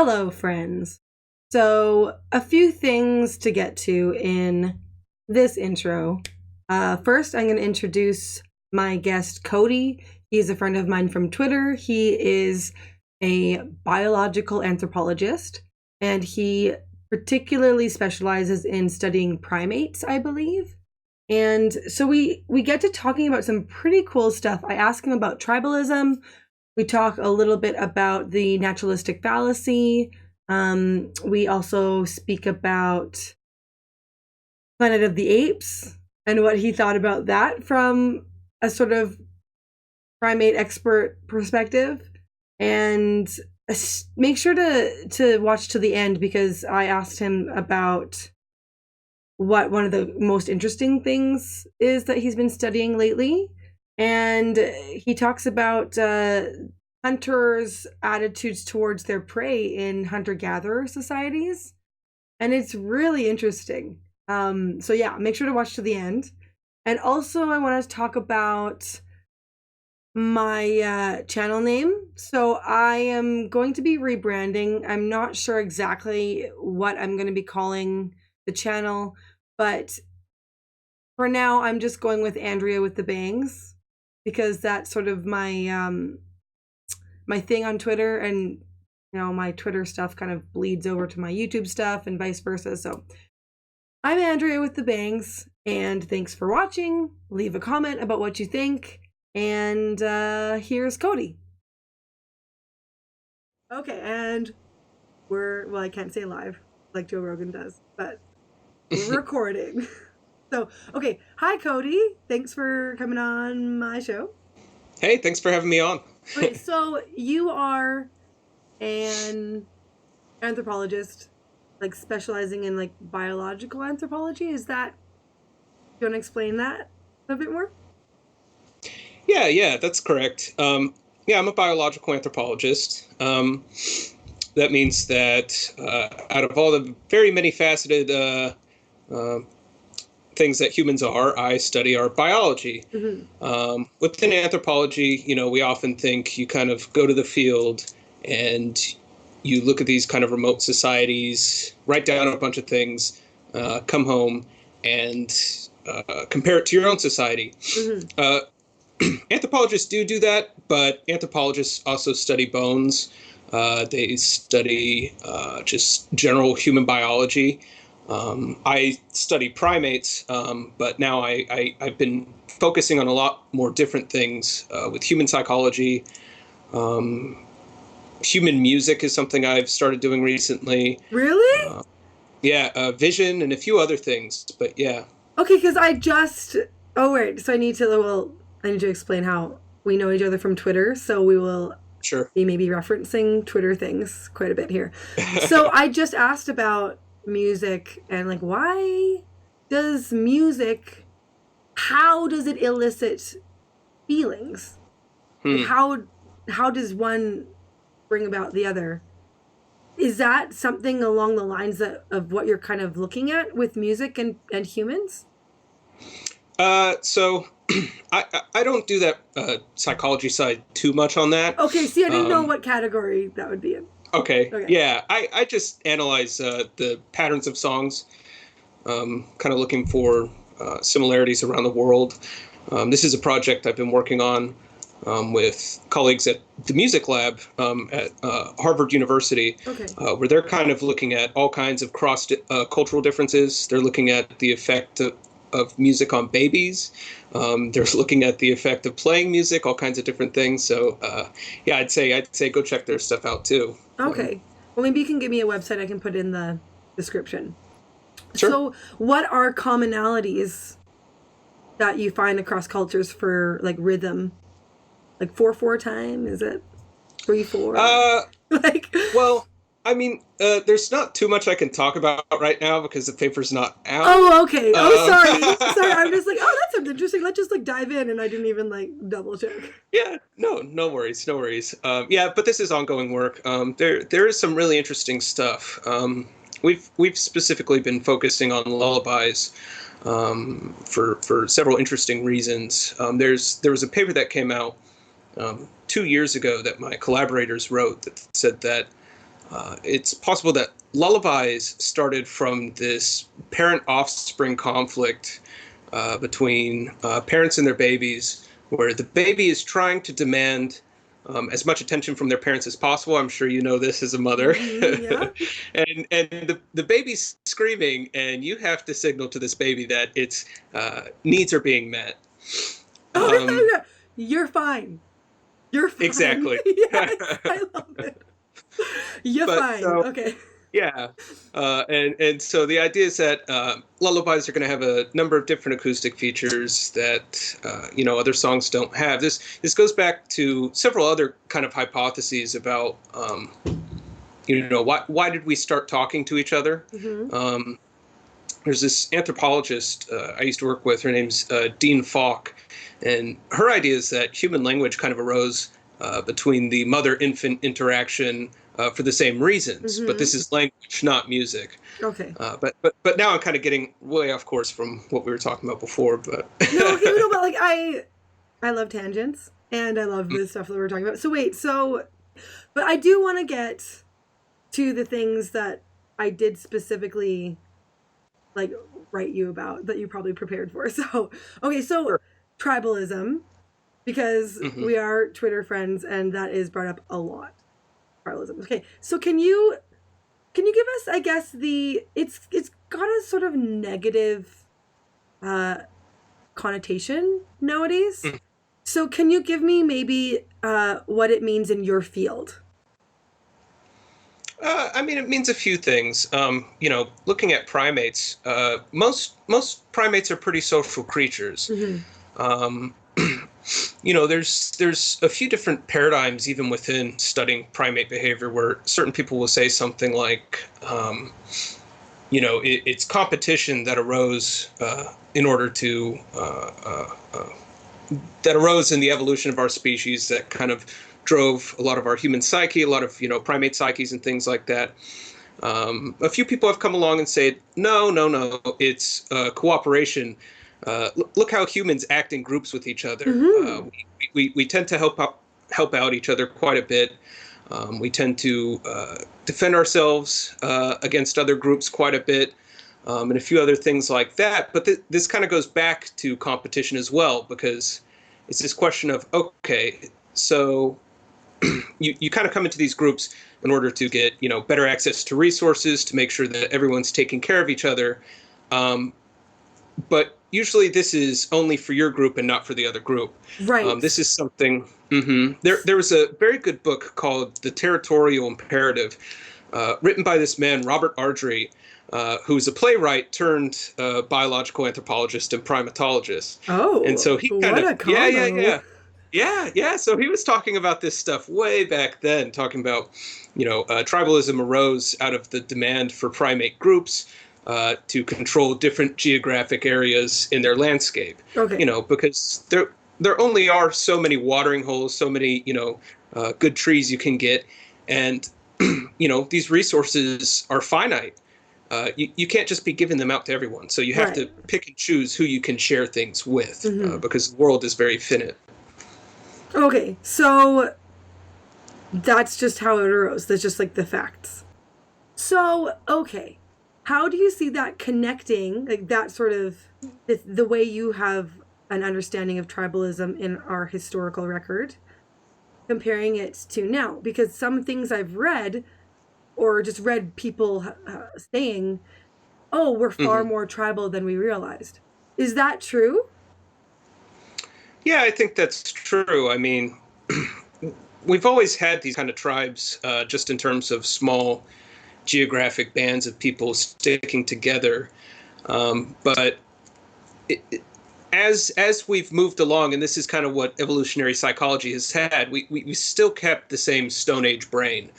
Hello, friends. So, a few things to get to in this intro. First, I'm going to introduce my guest, Cody. He's a friend of mine from Twitter. He is a biological anthropologist, and he particularly specializes in studying primates, I believe. And so we get to talking about some pretty cool stuff. I ask him about tribalism. We talk a little bit about the naturalistic fallacy. We also speak about Planet of the Apes and what he thought about that from a sort of primate expert perspective. And make sure to watch to the end, because I asked him about what one of the most interesting things is that he's been studying lately. And he talks about hunters' attitudes towards their prey in hunter-gatherer societies. And it's really interesting. So yeah, make sure to watch to the end. And also I want to talk about my channel name. So I am going to be rebranding. I'm not sure exactly what I'm going to be calling the channel, but for now I'm just going with Andrea with the Bangs, because that's sort of my my thing on Twitter, and my Twitter stuff kind of bleeds over to my YouTube stuff and vice versa. So I'm Andrea with the Bangs, and thanks for watching. Leave a comment about what you think, and here's Cody. Okay, and well, I can't say live like Joe Rogan does, but we're recording. So, okay. Hi, Cody. Thanks for coming on my show. Hey, thanks for having me on. Okay, so you are an anthropologist, like specializing in like biological anthropology. Is that, do you want to explain that a bit more? Yeah, that's correct. Yeah, I'm a biological anthropologist. That means that out of all the very many faceted things that humans are, I study our biology. Mm-hmm. Within anthropology, we often think you kind of go to the field and you look at these kind of remote societies, write down a bunch of things, come home and compare it to your own society. Mm-hmm. Anthropologists do that, but anthropologists also study bones. They study just general human biology. I study primates, but now I've been focusing on a lot more different things with human psychology. Human music is something I've started doing recently. Really? Yeah, vision and a few other things, but yeah. Okay, because oh wait, so I need to explain how we know each other from Twitter, so we will be maybe referencing Twitter things quite a bit here. So I just asked about music and like, why does music, how does it elicit feelings? Like how does one bring about the other? Is that something along the lines of what you're kind of looking at with music and humans? So I don't do that psychology side too much on that. Okay, see, I didn't know what category that would be in. Okay. Yeah, I just analyze the patterns of songs, kind of looking for similarities around the world. This is a project I've been working on with colleagues at the music lab at Harvard University, where they're kind of looking at all kinds of cultural differences. They're looking at the effect of music on babies. They're looking at the effect of playing music, all kinds of different things. So yeah, I'd say go check their stuff out too. Okay. Well, maybe you can give me a website I can put in the description. Sure. So what are commonalities that you find across cultures for like rhythm? Like 4/4 time? Is it 3/4? Well, I mean, there's not too much I can talk about right now because the paper's not out. Oh, okay. Sorry. I'm just like, that sounds interesting. Let's just like dive in, and I didn't even like double check. Yeah, no worries. Yeah, but this is ongoing work. There is some really interesting stuff. We've specifically been focusing on lullabies for several interesting reasons. There was a paper that came out 2 years ago that my collaborators wrote that said that it's possible that lullabies started from this parent-offspring conflict between parents and their babies, where the baby is trying to demand as much attention from their parents as possible. I'm sure you know this as a mother. Yeah. and the baby's screaming, and you have to signal to this baby that its needs are being met. Oh, you're fine. You're fine. Exactly. Yes, I love it. You're fine. So, okay. yeah, and so the idea is that lullabies are going to have a number of different acoustic features that other songs don't have. This goes back to several other kind of hypotheses about why did we start talking to each other. Mm-hmm. There's this anthropologist I used to work with. Her name's Dean Falk, and her idea is that human language kind of arose between the mother-infant interaction for the same reasons, Mm-hmm. but this is language, not music. Okay. But now I'm kind of getting way off course from what we were talking about before. But no, but like I love tangents and I love the stuff that we're talking about. So wait, but I do want to get to the things that I did specifically like write you about that you probably prepared for. So okay, so Sure. Tribalism, because Mm-hmm. we are Twitter friends and that is brought up a lot. Tribalism. Okay, so can you give us, I guess, it's got a sort of negative connotation nowadays. Mm. So can you give me maybe what it means in your field? I mean, it means a few things. Looking at primates, most primates are pretty social creatures. Mm-hmm. There's a few different paradigms even within studying primate behavior where certain people will say something like, it's competition that arose in order to that arose in the evolution of our species that kind of drove a lot of our human psyche, a lot of primate psyches and things like that. A few people have come along and said, no, it's cooperation. Look how humans act in groups with each other. Mm-hmm. We tend to help out each other quite a bit. We tend to defend ourselves against other groups quite a bit, and a few other things like that. But this kind of goes back to competition as well, because it's this question of, okay, so you kind of come into these groups in order to get better access to resources, to make sure that everyone's taking care of each other. But usually this is only for your group and not for the other group. Right. This is something. There was a very good book called The Territorial Imperative, written by this man, Robert Ardrey, who's a playwright turned biological anthropologist and primatologist. Oh, and so he kind of yeah. So he was talking about this stuff way back then, talking about tribalism arose out of the demand for primate groups to control different geographic areas in their landscape. Okay. Because there only are so many watering holes, so many good trees you can get, and these resources are finite. You can't just be giving them out to everyone. So you have to pick and choose who you can share things with, because the world is very finite. Okay, so that's just how it arose. That's just like the facts. So, okay, how do you see that connecting, like that sort of, the way you have an understanding of tribalism in our historical record, comparing it to now? Because some things I've read, or just read people saying, oh, we're far more tribal than we realized. Is that true? Yeah, I think that's true. I mean, we've always had these kind of tribes, just in terms of small geographic bands of people sticking together. But as we've moved along, and this is kind of what evolutionary psychology has had, we still kept the same Stone Age brain.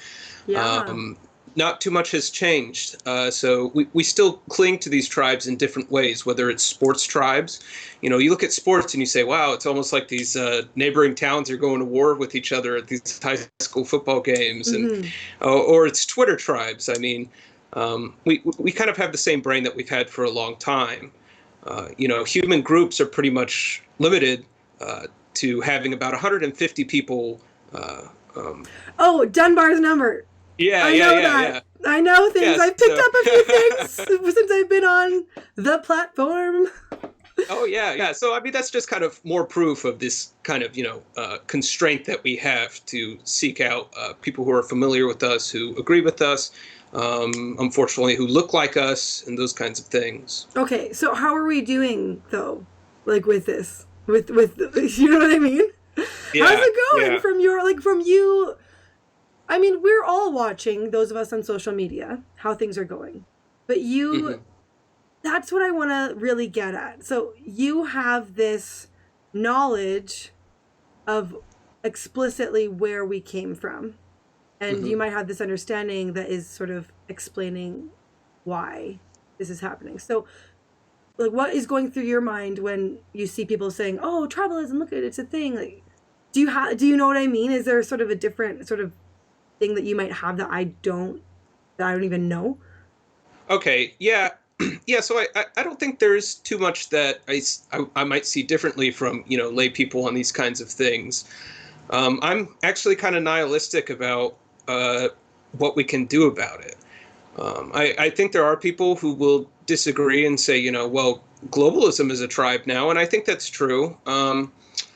Yeah. Not too much has changed. So we still cling to these tribes in different ways, whether it's sports tribes. You look at sports and you say, wow, it's almost like these neighboring towns are going to war with each other at these high school football games. And or it's Twitter tribes. I mean, we kind of have the same brain that we've had for a long time. Human groups are pretty much limited to having about 150 people. Oh, Dunbar's number. Yeah, I yeah, know yeah, that. yeah. I know things. Yes. I've picked up a few things since I've been on the platform. Oh yeah, yeah. So I mean, that's just kind of more proof of this kind of constraint that we have to seek out people who are familiar with us, who agree with us, unfortunately, who look like us, and those kinds of things. Okay, so how are we doing though? Like with this, with you know what I mean? How's Yeah, it going yeah. from your from you? I mean, we're all watching, those of us on social media, how things are going. But you, Hmm. that's what I want to really get at. So you have this knowledge of explicitly where we came from. And you Hmm. might have this understanding that is sort of explaining why this is happening. So, like, what is going through your mind when you see people saying, "Oh, tribalism, look at it, it's a thing." Like, do you know what I mean? Is there sort of a different sort of thing that you might have that I don't even know? Okay, yeah, yeah. So I don't think there's too much that I might see differently from lay people on these kinds of things. I'm actually kind of nihilistic about uh, what we can do about it. I think there are people who will disagree and say, well, globalism is a tribe now, and I think that's true.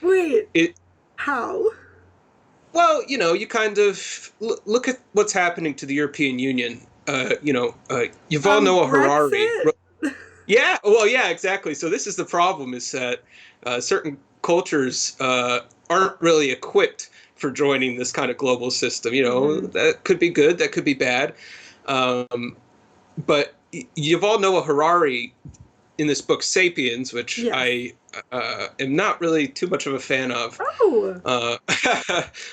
Wait, It how? Well, you kind of look at what's happening to the European Union. Yuval Noah Harari. Brexit? Yeah, well, yeah, exactly. So this is the problem: is that certain cultures aren't really equipped for joining this kind of global system. Mm-hmm. That could be good, that could be bad. But Yuval Noah Harari, in this book *Sapiens*, which Yes. I am not really too much of a fan of, Oh. uh,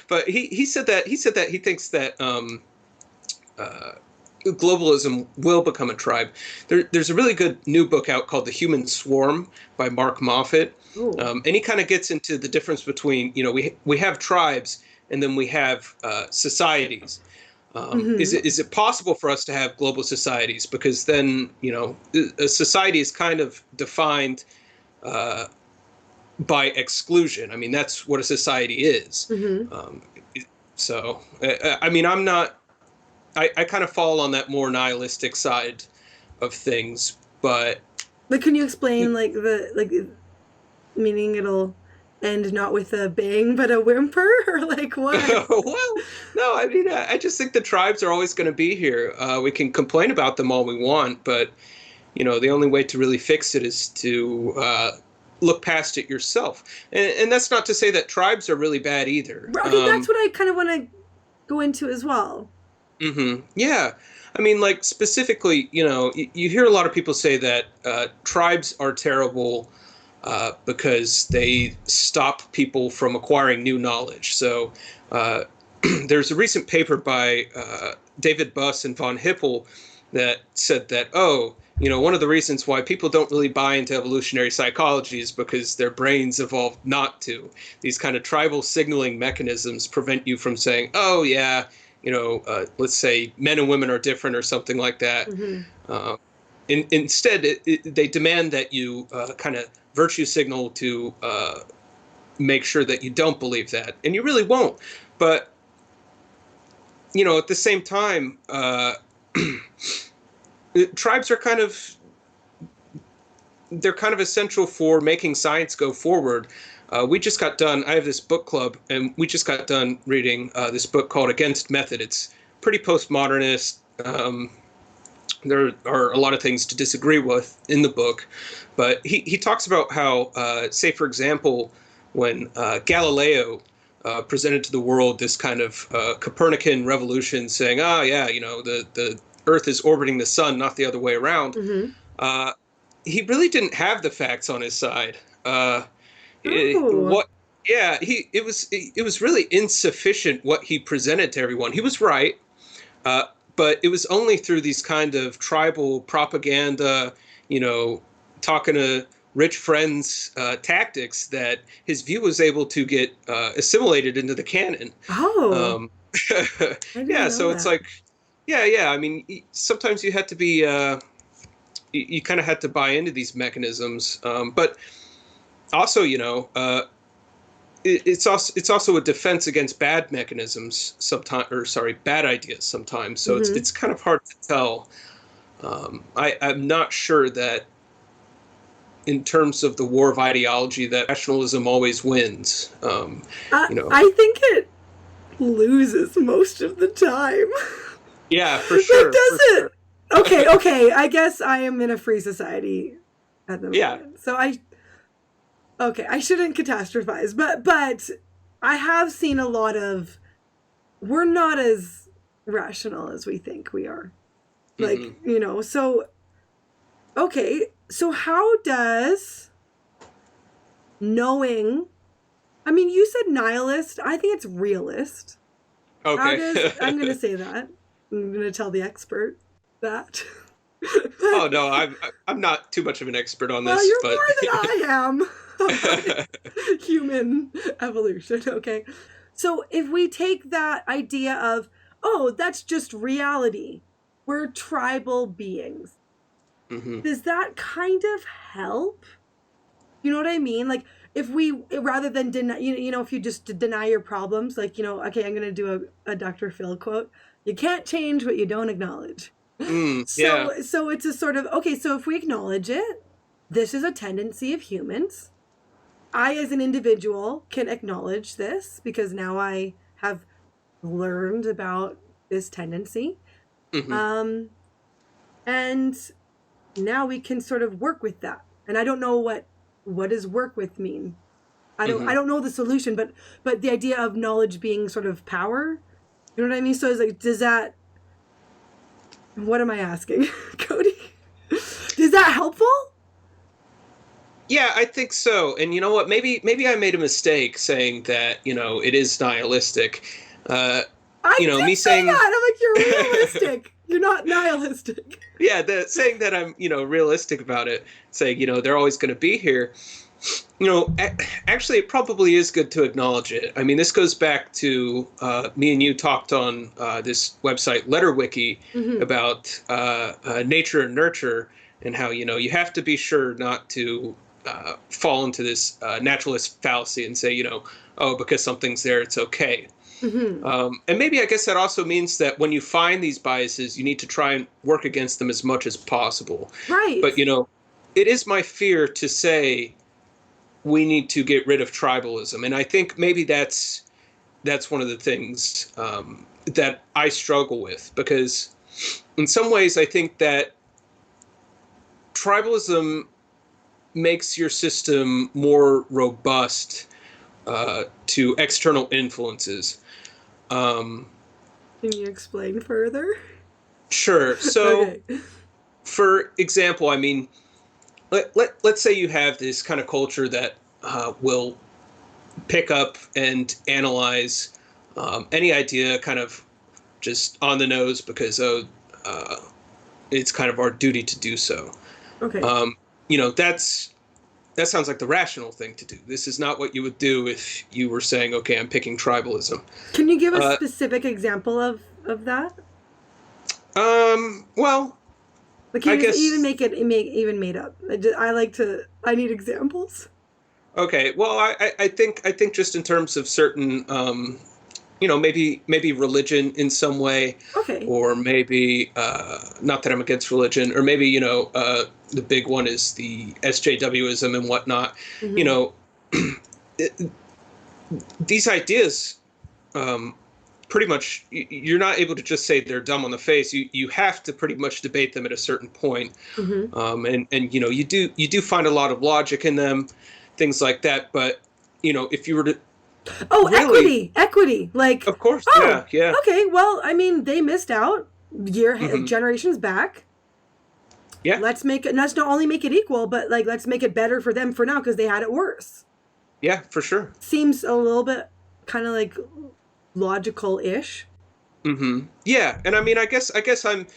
but he said that he thinks that uh, globalism will become a tribe. There's a really good new book out called *The Human Swarm* by Mark Moffat, Oh. and he kind of gets into the difference between we have tribes and then we have societies. Is Mm-hmm. it possible for us to have global societies? Because then a society is kind of defined uh, by exclusion. I mean, that's what a society is. Mm-hmm. Um, I mean, I'm not. I kind of fall on that more nihilistic side of things, but But can you explain like meaning it'll end not with a bang but a whimper or like what? well, no. I mean, I just think the tribes are always going to be here. We can complain about them all we want, but the only way to really fix it is to look past it yourself. And that's not to say that tribes are really bad either. Okay, that's what I kind of want to go into as well. Yeah. I mean, like specifically, you hear a lot of people say that tribes are terrible because they stop people from acquiring new knowledge. So there's a recent paper by David Buss and von Hippel that said that, oh, one of the reasons why people don't really buy into evolutionary psychology is because their brains evolved not to. These kind of tribal signaling mechanisms prevent you from saying, oh, yeah, let's say men and women are different or something like that. Mm-hmm. Instead, they demand that you kind of virtue signal to make sure that you don't believe that. And you really won't. But, at the same time, tribes are they're kind of essential for making science go forward. We just got done. I have this book club, and we just got done reading this book called Against Method. It's pretty postmodernist. There are a lot of things to disagree with in the book, but he talks about how, say, for example, when Galileo presented to the world this kind of Copernican revolution, saying, "Ah, yeah, the Earth is orbiting the sun, not the other way around." Mm-hmm. Uh, he really didn't have the facts on his side. Oh. What? Yeah, it was really insufficient what he presented to everyone. He was right, uh, but it was only through these kind of tribal propaganda, you know, talking to rich friends tactics that his view was able to get assimilated into the canon. Oh. Um, I didn't yeah, know so it's that. like, yeah, yeah. I mean, sometimes you had to be, you kind of had to buy into these mechanisms, but also, it's also a defense against bad mechanisms sometimes, or sorry, bad ideas sometimes. So Mm-hmm. it's kind of hard to tell. I'm not sure that in terms of the war of ideology that rationalism always wins. I think it loses most of the time. Yeah, for Like, sure, does for it? sure. Okay. I guess I am in a free society at the Yeah. moment. So I shouldn't catastrophize, but I have seen a lot of we're not as rational as we think we are. Like, Mm-hmm. so okay, so how does knowing I mean, you said nihilist. I think it's realist. How Okay. does I'm going to say that. I'm going to tell the expert that. Oh no, I'm not too much of an expert on Well, this, you're but more than I am about human evolution, okay? So if we take that idea of, oh, that's just reality, we're tribal beings, hmm does that kind of help? You know what I mean? Like, if we, rather than deny, if you just deny your problems, like, okay, I'm going to do a Dr. Phil quote. You can't change what you don't acknowledge. yeah. So it's a sort of, okay, so if we acknowledge it, this is a tendency of humans. I, as an individual, can acknowledge this because now I have learned about this tendency. hmm Um, and now we can sort of work with that. And I don't know what does work with mean. I hmm don't know the solution, but the idea of knowledge being sort of power, you know what I mean? So it's like, does that what am I asking, Cody? Is that helpful? Yeah, I think so. And you know what? Maybe I made a mistake saying that, it is nihilistic. I Me did say saying that. I'm like, you're realistic. You're not nihilistic. yeah, saying that I'm, realistic about it, saying, they're always going to be here. Actually, it probably is good to acknowledge it. I mean, this goes back to me and you talked on this website, LetterWiki, Mm-hmm. about nature and nurture, and how, you have to be sure not to fall into this naturalist fallacy and say, oh, because something's there, it's okay. Mm-hmm. And maybe I guess that also means that when you find these biases, you need to try and work against them as much as possible. Right. But, it is my fear to say we need to get rid of tribalism. And I think maybe that's one of the things that I struggle with, because in some ways I think that tribalism makes your system more robust to external influences. Um, Can you explain further? sure. So, Okay. for example, I mean, let's say you have this kind of culture that will pick up and analyze any idea kind of just on the nose because uh, it's kind of our duty to do so. Okay. Um, that sounds like the rational thing to do. This is not what you would do if you were saying, okay, I'm picking tribalism. Can you give a Uh, specific example of that? well, Like, I can you just even guess make even made up? I need examples. okay. Well, I think just in terms of certain maybe religion in some way, Okay. or maybe not that I'm against religion, or maybe the big one is the SJWism and whatnot. You Mm-hmm. know, it, these ideas, um, pretty much, you're not able to just say they're dumb on the face. You have to pretty much debate them at a certain point, Mm-hmm. and you do find a lot of logic in them, things like that. But if you were to Oh, really, equity. Like, of course, oh, yeah, yeah. okay. Well, I mean, they missed out hmm generations back. Yeah, Let's make it. Let's not only make it equal, but like let's make it better for them for now because they had it worse. yeah, for sure. Seems a little bit kind of like logical-ish. Yeah, and I mean, I guess I'm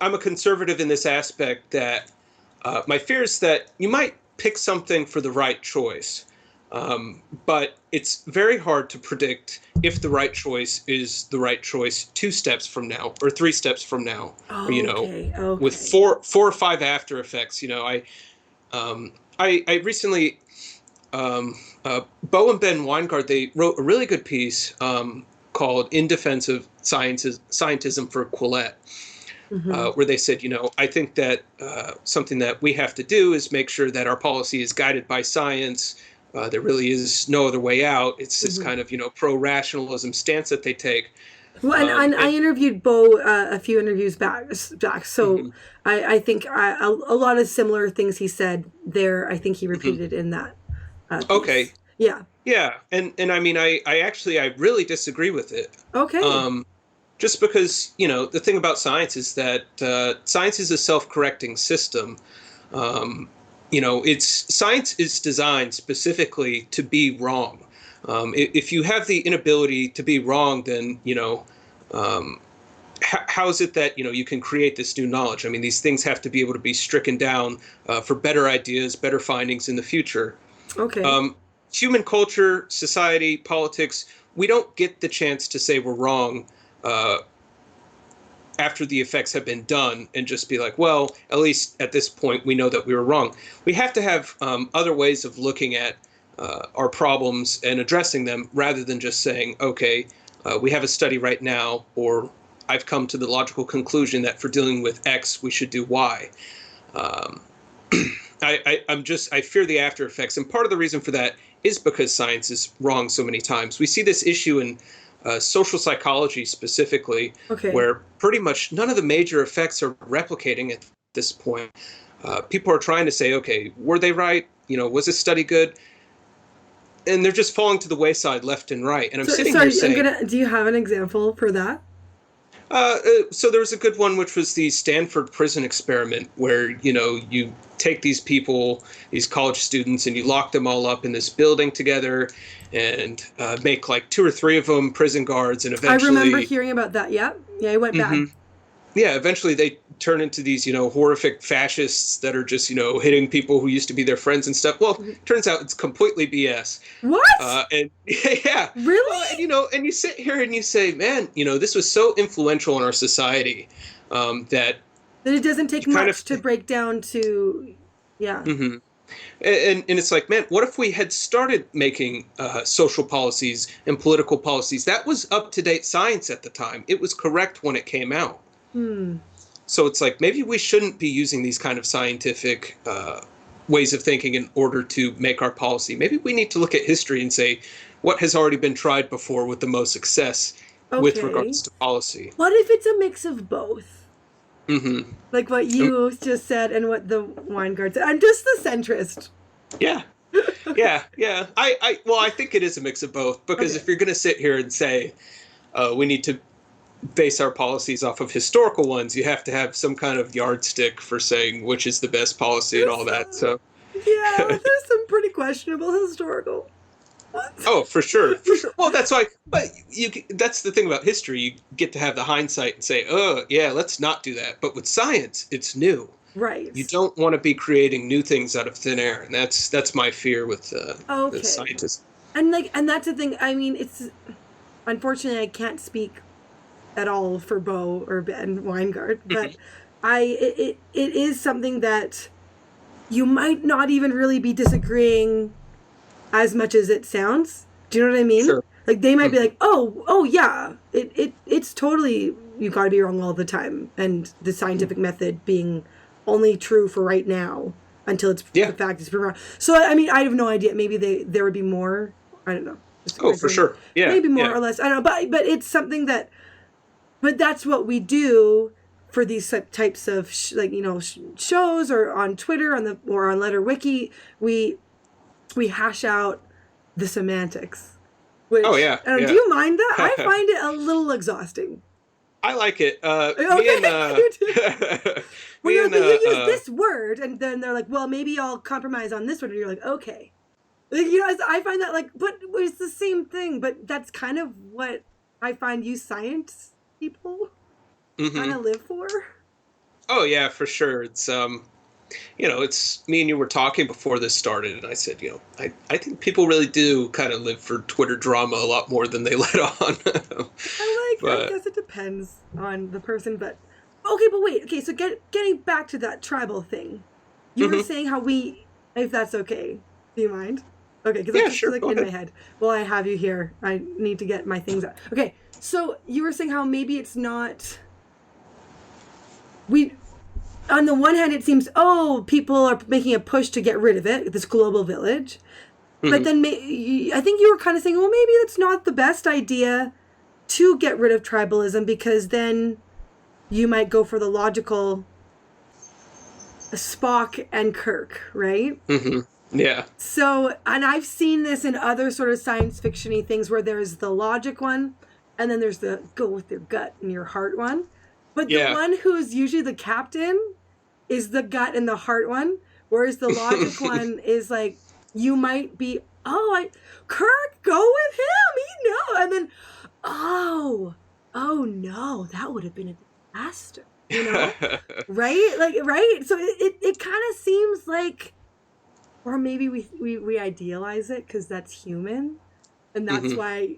a conservative in this aspect that my fear is that you might pick something for the right choice, but it's very hard to predict if the right choice is the right choice 2 steps from now or 3 steps from now, or Okay. with Okay. four or five after effects. I recently Bo and Ben Weingart, they wrote a really good piece called "In Defense of Scientism for Quillette," where they said, I think that something that we have to do is make sure that our policy is guided by science. There really is no other way out. It's this kind of, pro-rationalism stance that they take. Well, and I interviewed Bo a few interviews back, so I think a lot of similar things he said there, I think he repeated in that piece. Okay. Yeah. Yeah, and I mean, I really disagree with it. Okay. Just because, the thing about science is that science is a self-correcting system. Science is designed specifically to be wrong. If you have the inability to be wrong, then, how is it that, you can create this new knowledge? I mean, these things have to be able to be stricken down for better ideas, better findings in the future. Okay. Human culture, society, politics, we don't get the chance to say we're wrong after the effects have been done and just be like, well, at least at this point, we know that we were wrong. We have to have other ways of looking at our problems and addressing them rather than just saying, okay, we have a study right now, or I've come to the logical conclusion that for dealing with X, we should do Y. I fear the after effects. And part of the reason for that is because science is wrong so many times. We see this issue in social psychology specifically, where pretty much none of the major effects are replicating at this point. People are trying to say, okay, were they right? Was this study good? And they're just falling to the wayside left and right. And I'm sitting here saying... do you have an example for that? So there was a good one, which was the Stanford prison experiment, where, you take these people, these college students, and you lock them all up in this building together and make like 2 or 3 of them prison guards. And eventually... I remember hearing about that. Yeah, it went bad. Yeah, eventually they turn into these, horrific fascists that are just, hitting people who used to be their friends and stuff. Well, turns out it's completely BS. What? And yeah. Really? Well, and you sit here and you say, man, this was so influential in our society that it doesn't take much to break down to, yeah. Mm-hmm. And it's like, man, what if we had started making social policies and political policies? That was up-to-date science at the time. It was correct when it came out. So it's like, maybe we shouldn't be using these kind of scientific ways of thinking in order to make our policy. Maybe we need to look at history and say, what has already been tried before with the most success with regards to policy? What if it's a mix of both? Mm-hmm. Like what you just said and what the Weingart said. I'm just the centrist. Yeah. Yeah. I think it is a mix of both, because if you're going to sit here and say we need to base our policies off of historical ones, you have to have some kind of yardstick for saying which is the best policy and all that. So yeah, there's some pretty questionable historical ones. Oh, for sure. Well, that's why. But that's the thing about history. You get to have the hindsight and say, "Oh, yeah, let's not do that." But with science, it's new. Right. You don't want to be creating new things out of thin air, and that's my fear with the scientists. And that's the thing. I mean, it's unfortunately I can't speak at all for Bo or Ben Weingart, but it is something that you might not even really be disagreeing as much as it sounds. Do you know what I mean? Sure. Like they might be like, oh yeah, it's totally, you gotta be wrong all the time, and the scientific method being only true for right now until the fact is proven wrong. So I mean, I have no idea. Maybe there would be more. I don't know. Oh, for sure. Yeah. Maybe more or less. I don't know. But it's something that. But that's what we do for these types of shows or on Twitter or on Letter Wiki. We hash out the semantics. Which, do you mind that? I find it a little exhausting. I like it. You use this word, and then they're like, well, maybe I'll compromise on this one. And you're like, okay. I find that but it's the same thing. But that's kind of what I find you science people kind of live for. Oh yeah, for sure. It's it's me and you were talking before this started, and I said, I think people really do kind of live for Twitter drama a lot more than they let on. I guess it depends on the person, but wait. So getting back to that tribal thing, you were saying how if that's okay, do you mind? Okay, because Yeah, it's sure. like Go in my ahead. head. Well, I have you here. I need to get my things out. Okay, so you were saying how maybe it's not. We, on the one hand, it seems, oh, people are making a push to get rid of it, this global village. But Hmm. then I think you were kind of saying, well, maybe it's not the best idea to get rid of tribalism, because then you might go for the logical Spock and Kirk, right? Hmm. Yeah. So, and I've seen this in other sort of science fiction-y things where there's the logic one, and then there's the go with your gut and your heart one. But the Yeah. one who's usually the captain is the gut and the heart one, whereas the logic one is like, you might be, oh, Kirk, go with him, he know, and then, oh no, that would have been a disaster, right? Like, right? So it kind of seems like, or maybe we idealize it because that's human, and that's Hmm. why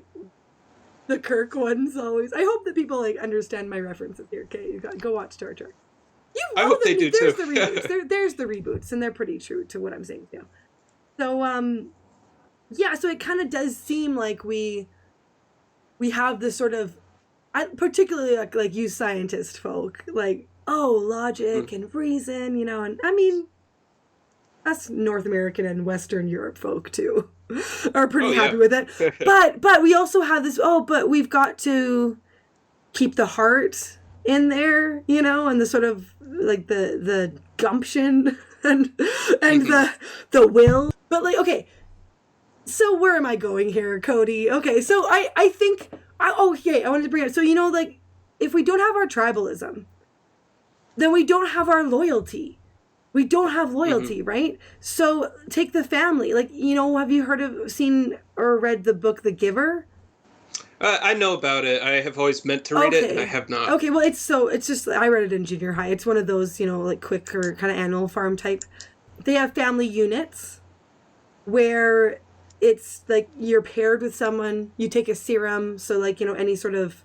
the Kirk one's always. I hope that people like understand my references here. Okay, you got, go watch Star Trek. I hope they do There's too. the reboots. There's the reboots, and they're pretty true to what I'm saying too. So yeah, so it kind of does seem like we have this sort of, particularly like you scientist folk, like, oh, logic and reason, and I mean, us North American and Western Europe folk too are Oh pretty yeah. happy with it. But we also have this, oh, but we've got to keep the heart in there, and the sort of like the gumption and Hmm. the will. But like, okay, so where am I going here, Cody? Okay, so I think I wanted to bring it up. So like, if we don't have our tribalism, then we don't have our loyalty. We don't have Hmm. loyalty, right? So take the family. Like, have you seen or read the book The Giver? I know about it. I have always meant to read it, and I Okay. have not. Okay, well, it's just, I read it in junior high. It's one of those, like quick or kind of Animal Farm type. They have family units where it's like you're paired with someone, you take a serum, so like, any sort of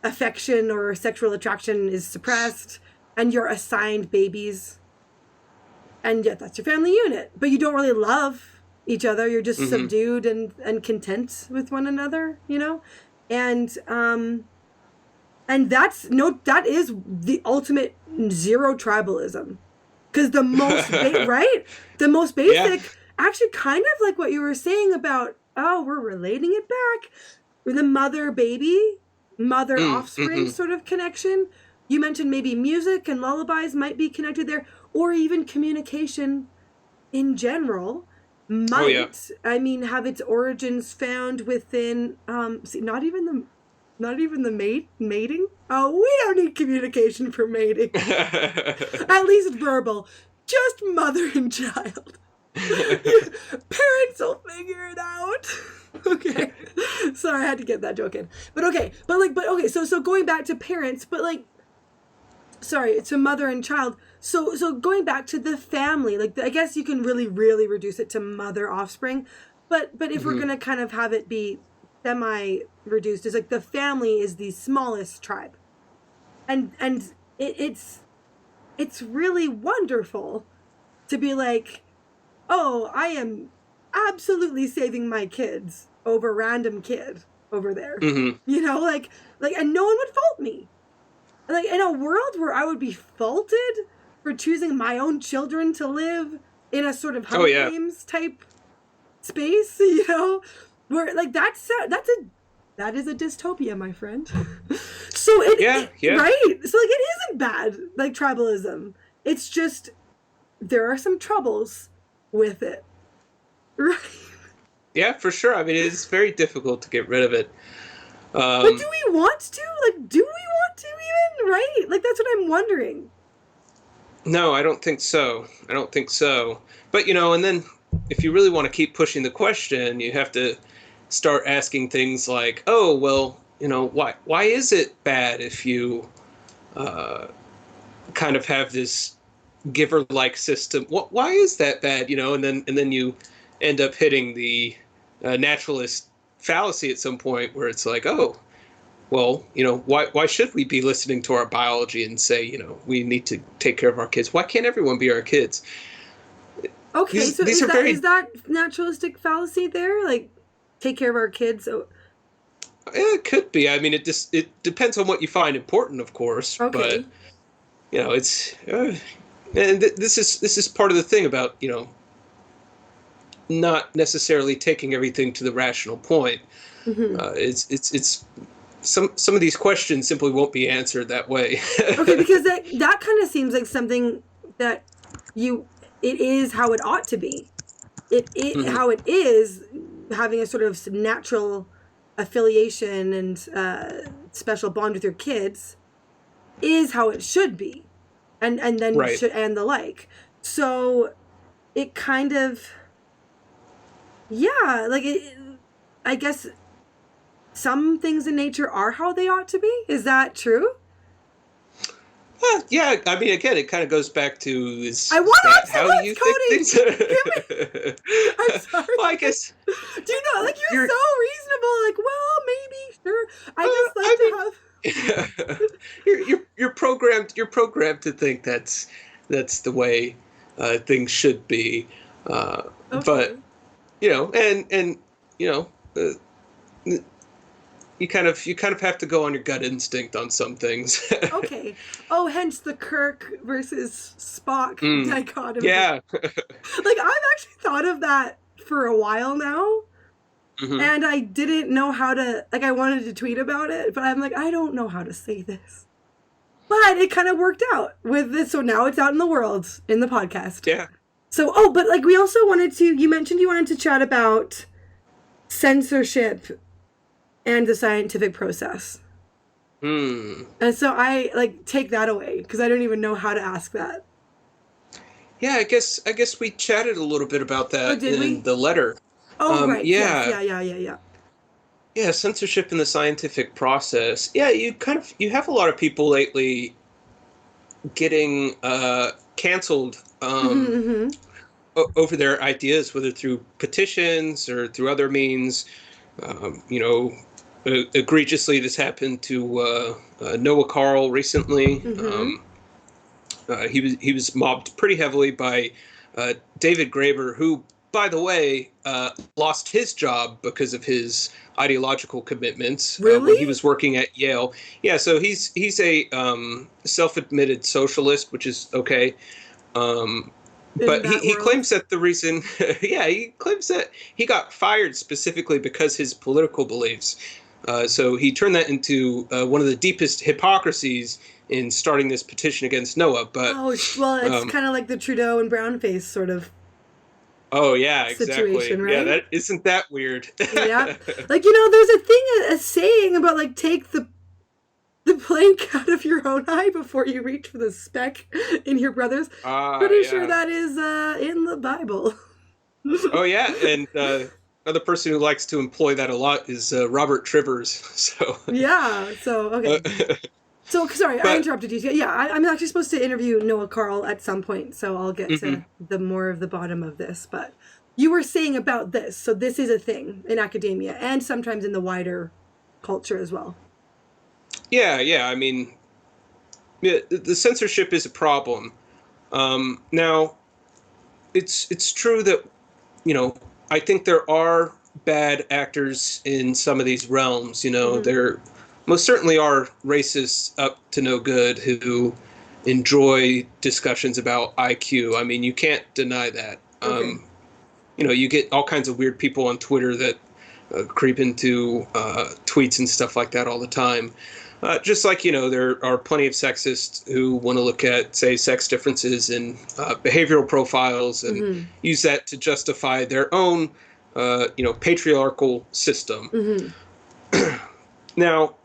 affection or sexual attraction is suppressed, and you're assigned babies, and yet that's your family unit, but you don't really love each other, you're just Hmm. subdued and content with one another, and that is the ultimate zero tribalism, because right, the most Yeah. basic, actually, kind of like what you were saying about, oh, we're relating it back with the mother baby, mother offspring Mm-hmm. sort of connection. You mentioned maybe music and lullabies might be connected there, or even communication in general Oh yeah. might, I mean, have its origins found within, see, not even the mating. Oh, we don't need communication for mating. At least verbal. Just mother and child. Parents will figure it out. Okay. Sorry, I had to get that joke in. But okay. But okay, so going back to parents, but like, sorry, to mother and child. So going back to the family, like, I guess you can really reduce it to mother offspring, but if we're Hmm. gonna kind of have it be semi reduced, is like the family is the smallest tribe, and it's really wonderful to be like, oh, I am absolutely saving my kids over random kid over there, Hmm. and no one would fault me. Like, in a world where I would be faulted for choosing my own children to live in a sort of Oh Hunger yeah. Games type space, where like that is a dystopia, my friend. So Yeah. Yeah. right, so like, it isn't bad, like tribalism. It's just there are some troubles with it, right? Yeah. For sure. I mean, it's very difficult to get rid of it. But do Um, we want to? Like, do we want to even? Right? Like, that's what I'm wondering. no, I don't think so. I don't think so. But and then if you really want to keep pushing the question, you have to start asking things like, oh, well, why is it bad if you uh, kind of have this giver-like system? Why is that bad? And then you end up hitting the naturalist fallacy at some point where it's like, oh, well, why should we be listening to our biology and say, we need to take care of our kids? Why can't everyone be our kids? Okay, These so these are very is that naturalistic fallacy there? Like, take care of our kids. Oh, it could be. I mean, it depends on what you find important, of course. But okay. it's and this is part of the thing about not necessarily taking everything to the rational point. Hmm. It's some of these questions simply won't be answered that way. Okay, because that kind of seems like something that you it is how it ought to be. It Mhm. how it is having a sort of natural affiliation and special bond with your kids is how it should be, and then Right. should and the like. So it kind of yeah, like I guess some things in nature are how they ought to be. Is that true? Yeah, I mean, again, it kind of goes back to I is want to that have how some you lunch, think Cody. things? Give me. I'm sorry. Well, I guess Do you know, like you're you're. so reasonable. Like, well, maybe, sure. I just like I to have. mean, you're programmed. You're programmed to think that's the way things should be. But Okay. and you know, you kind of have to go on your gut instinct on some things. Okay. Oh, hence the Kirk versus Spock Mm, dichotomy. yeah. Like, I've actually thought of that for a while now. Hmm. And I didn't know how to, like, I wanted to tweet about it, but I'm like, I don't know how to say this. But it kind of worked out with this. So now it's out in the world in the podcast. Yeah. So, oh, but like, we also wanted to, you mentioned you wanted to chat about censorship and the scientific process. Hmm. And so I like take that away because I don't even know how to ask that. Yeah, I guess we chatted a little bit about Oh, that did in we? the letter. Oh, right. Yes. Yeah, Yeah. yeah, censorship in the scientific process. Yeah, you have a lot of people lately getting canceled Mm-hmm. over their ideas, whether through petitions or through other means. Egregiously, this happened to Noah Carl recently. Mm-hmm. He was mobbed pretty heavily by David Graeber, who, by the way, lost his job because of his ideological commitments when Really? he was working at Yale. Yeah, so he's a self-admitted socialist, which is okay. Um, In but he, that he world? claims that the reason, yeah, he claims that he got fired specifically because his political beliefs. So he turned that into one of the deepest hypocrisies in starting this petition against Noah. But Oh, well, it's um, kind of like the Trudeau and Brownface sort of oh yeah, exactly. situation, Yeah, right? that isn't that weird. Yeah. Like, there's a thing, a saying about like take the plank out of your own eye before you reach for the speck in your brother's. Pretty sure Yeah. that is in the Bible. Oh yeah, and another person who likes to employ that a lot is Robert Trivers. So, Yeah. So uh, okay. So sorry, I but interrupted you. Yeah, I'm actually supposed to interview Noah Carl at some point, so I'll get mhm. to the more of the bottom of this. But you were saying about this, so this is a thing in academia and sometimes in the wider culture as well. Yeah. I mean, yeah, the censorship is a problem. Now, it's true that I think there are bad actors in some of these realms. Mm-hmm. There most certainly are racists up to no good who enjoy discussions about IQ. I mean, you can't deny that. Okay. You get all kinds of weird people on Twitter that creep into tweets and stuff like that all the time. Just like, there are plenty of sexists who want to look at, say, sex differences in behavioral profiles and Mm-hmm. use that to justify their own, patriarchal system. Mm-hmm. Now,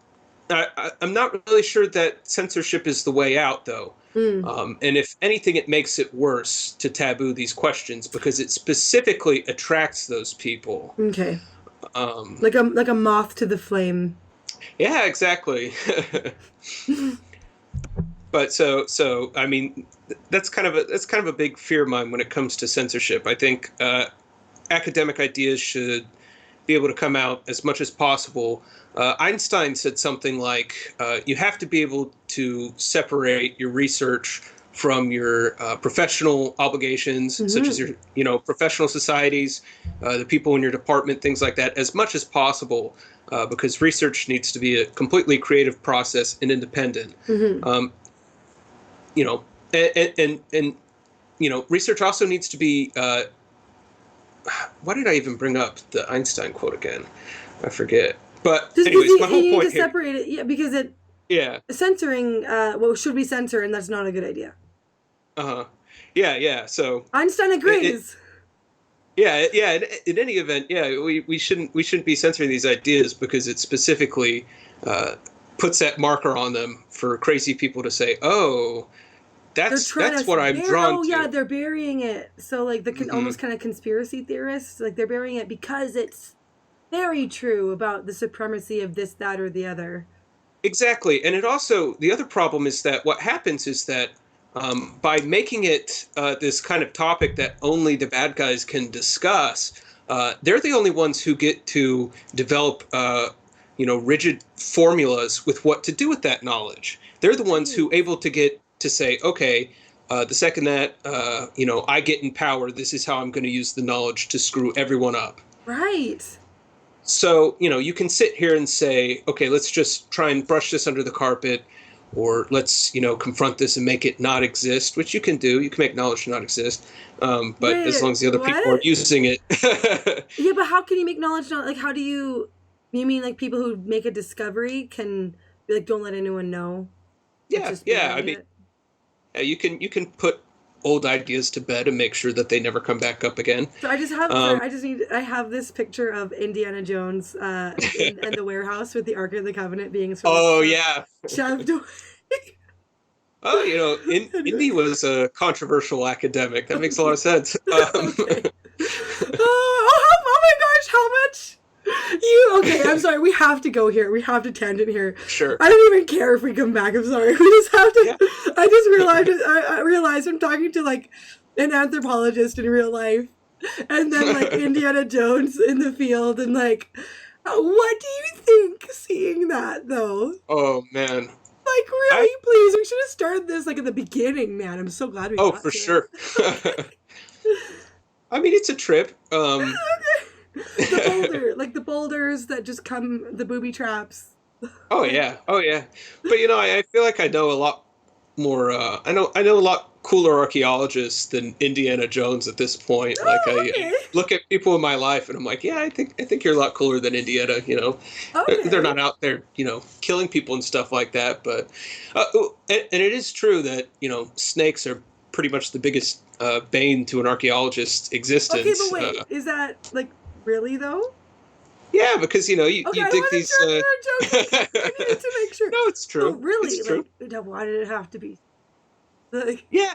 I'm not really sure that censorship is the way out, though. Mm. And if anything, it makes it worse to taboo these questions because it specifically attracts those people. Okay. Um, Like a moth to the flame. yeah, exactly. But so I mean, that's kind of a big fear of mine when it comes to censorship. I think academic ideas should be able to come out as much as possible. Einstein said something like, "You have to be able to separate your research from your professional obligations, such as your, professional societies, the people in your department, things like that, as much as possible, because research needs to be a completely creative process and independent. You know, and research also needs to be. Why did I even bring up the Einstein quote again? I forget. But just anyways, my whole point here. Separate it, yeah, because it. Yeah. Censoring. Well, should we censor? And that's not a good idea. Yeah. So Einstein agrees. Yeah. In any event, we shouldn't be censoring these ideas because it specifically puts that marker on them for crazy people to say, "Oh, that's what I'm drawn to." Yeah, they're burying it. So like the almost kind of conspiracy theorists, like they're burying it because it's very true about the supremacy of this, that, or the other. Exactly, and it also, the other problem is that what happens is that by making it this kind of topic that only the bad guys can discuss, they're the only ones who get to develop, rigid formulas with what to do with that knowledge. They're the ones who able to get to say, okay, the second that, I get in power, this is how I'm going to use the knowledge to screw everyone up. Right. So, you can sit here and say, okay, let's just try and brush this under the carpet, or let's, confront this and make it not exist, which you can do. You can make knowledge not exist, but as long as the other people are using it. Yeah, but how can you make knowledge not, like, how do you mean like people who make a discovery can be like, don't let anyone know? Yeah. I mean, you can put old ideas to bed and make sure that they never come back up again. So I have this picture of Indiana Jones in the warehouse with the Ark of the Covenant being shoved away. Oh, Indy was a controversial academic. That makes a lot of sense. Okay. Oh my gosh, how much? Okay, I'm sorry, we have to go here. We have to tangent here. Sure. I don't even care if we come back. I'm sorry. We just have to. Yeah. I just realized I'm talking to like an anthropologist in real life, and then like Indiana Jones in the field, and like, what do you think seeing that though? Oh man. Like really, please. We should have started this like at the beginning, man. I'm so glad we. Oh, for sure. I mean, it's a trip. Okay. The boulders that just come, the booby traps. Oh yeah. But I feel like I know a lot more. I know a lot cooler archaeologists than Indiana Jones at this point. I look at people in my life and I'm like, yeah, I think you're a lot cooler than Indiana. Okay. They're not out there, killing people and stuff like that. But and it is true that snakes are pretty much the biggest bane to an archeologist's existence. Okay, but wait, is that like really though? Yeah, because you dig these. I needed to make sure. No, it's true. Oh, really? It's true. Why did it have to be? Like... Yeah.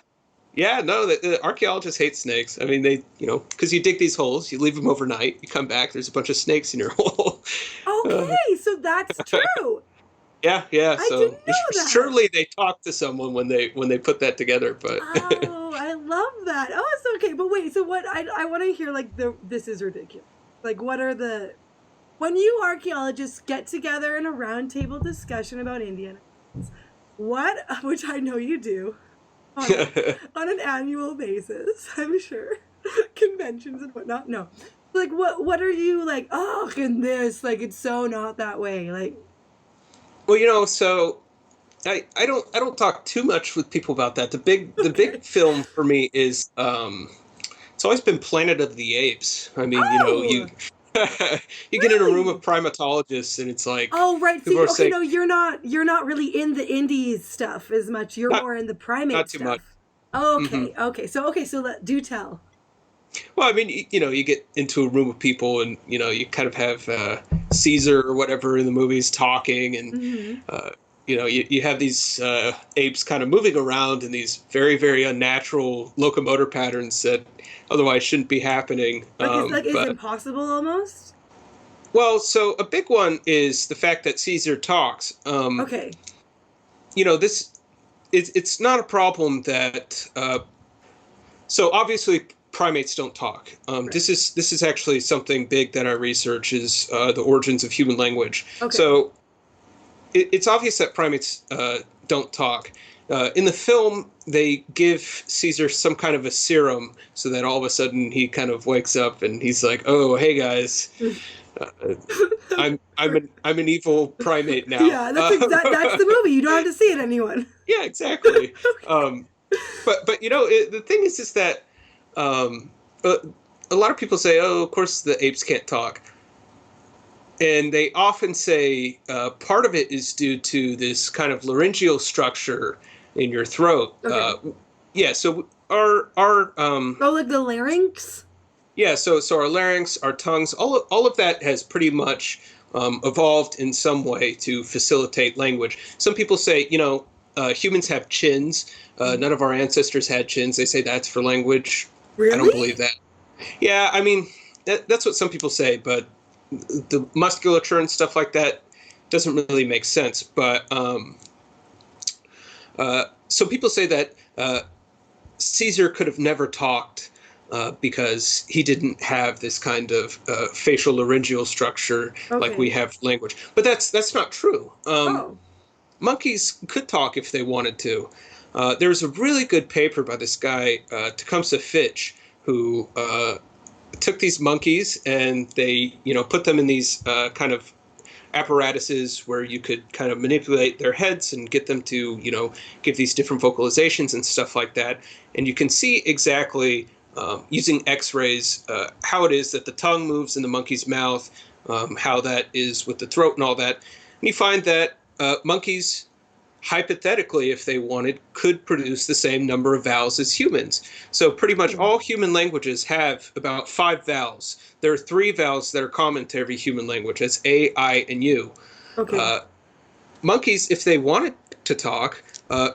No, the archaeologists hate snakes. I mean, they, because you dig these holes, you leave them overnight, you come back, there's a bunch of snakes in your hole. Okay, so that's true. Yeah. I didn't know that. Surely they talked to someone when they put that together, but. Oh, I love that. Oh, it's okay. But wait, so what? I want to hear like this is ridiculous. Like, what are when you archaeologists get together in a roundtable discussion about Indiana, which I know you do, on an annual basis, I'm sure, conventions and whatnot. No, like what are you like? Oh, in this, like it's so not that way. Like, well, so I don't talk too much with people about that. The big film for me is it's always been Planet of the Apes. I mean, you get in a room of primatologists and it's like, oh right, see, no, you're not really in the indies stuff as much. You're more in the primate not stuff. Too much. Okay, okay, so do tell. Well, I mean, you get into a room of people and you kind of have Caesar or whatever in the movies talking and you have these apes kind of moving around in these very, very unnatural locomotor patterns that otherwise shouldn't be happening. Is it impossible almost? Well, so a big one is the fact that Caesar talks. Okay. It's not a problem that. So obviously primates don't talk. Right. This is actually something big that I research is the origins of human language. Okay. So. it's obvious that primates don't talk. In the film, they give Caesar some kind of a serum so that all of a sudden he kind of wakes up and he's like, "Oh, hey guys, I'm an evil primate now." Yeah, that's the movie. You don't have to see it, anyone. Yeah, exactly. But the thing is that a lot of people say, "Oh, of course the apes can't talk," and they often say part of it is due to this kind of laryngeal structure in your throat. Okay. Yeah, so our like the larynx. yeah, so our larynx, our tongues, all of that has pretty much evolved in some way to facilitate language. Some people say, humans have chins. None of our ancestors had chins. They say that's for language. Really? I don't believe that. Yeah, I mean, that's what some people say, but the musculature and stuff like that doesn't really make sense. But so people say that Caesar could have never talked because he didn't have this kind of facial laryngeal structure like we have language. But that's not true. Monkeys could talk if they wanted to. There was a really good paper by this guy, Tecumseh Fitch, who took these monkeys and they, put them in these kind of apparatuses where you could kind of manipulate their heads and get them to, give these different vocalizations and stuff like that. And you can see exactly using x-rays how it is that the tongue moves in the monkey's mouth, how that is with the throat and all that. And you find that monkeys, hypothetically, if they wanted, could produce the same number of vowels as humans. So pretty much all human languages have about 5 vowels. There are 3 vowels that are common to every human language. That's A, I, and U. Okay. Monkeys, if they wanted to talk,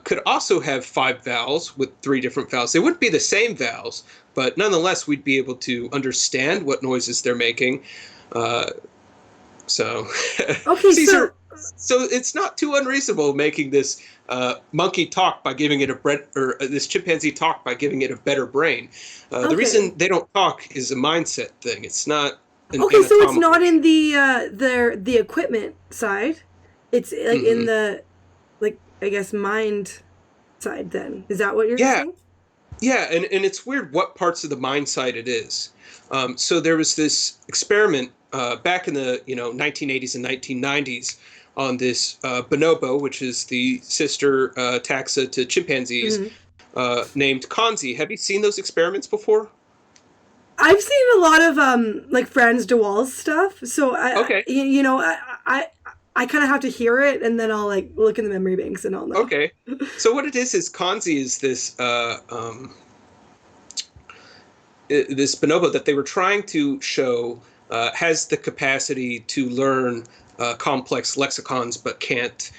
could also have 5 vowels with 3 different vowels. They wouldn't be the same vowels, but nonetheless, we'd be able to understand what noises they're making. So Caesar, so it's not too unreasonable making this monkey talk by giving it this chimpanzee talk by giving it a better brain. The reason they don't talk is a mindset thing. It's not an so it's not in the equipment side. It's like in the, I guess, mind side. Then is that what you're saying? Yeah, and it's weird what parts of the mind side it is. So there was this experiment back in the 1980s and 1990s on this bonobo, which is the sister taxa to chimpanzees, named Kanzi. Have you seen those experiments before? I've seen a lot of Franz de Waal's stuff. So I kind of have to hear it and then I'll look in the memory banks and all that. Okay. So what it is Kanzi is this this bonobo that they were trying to show has the capacity to learn complex lexicons but can't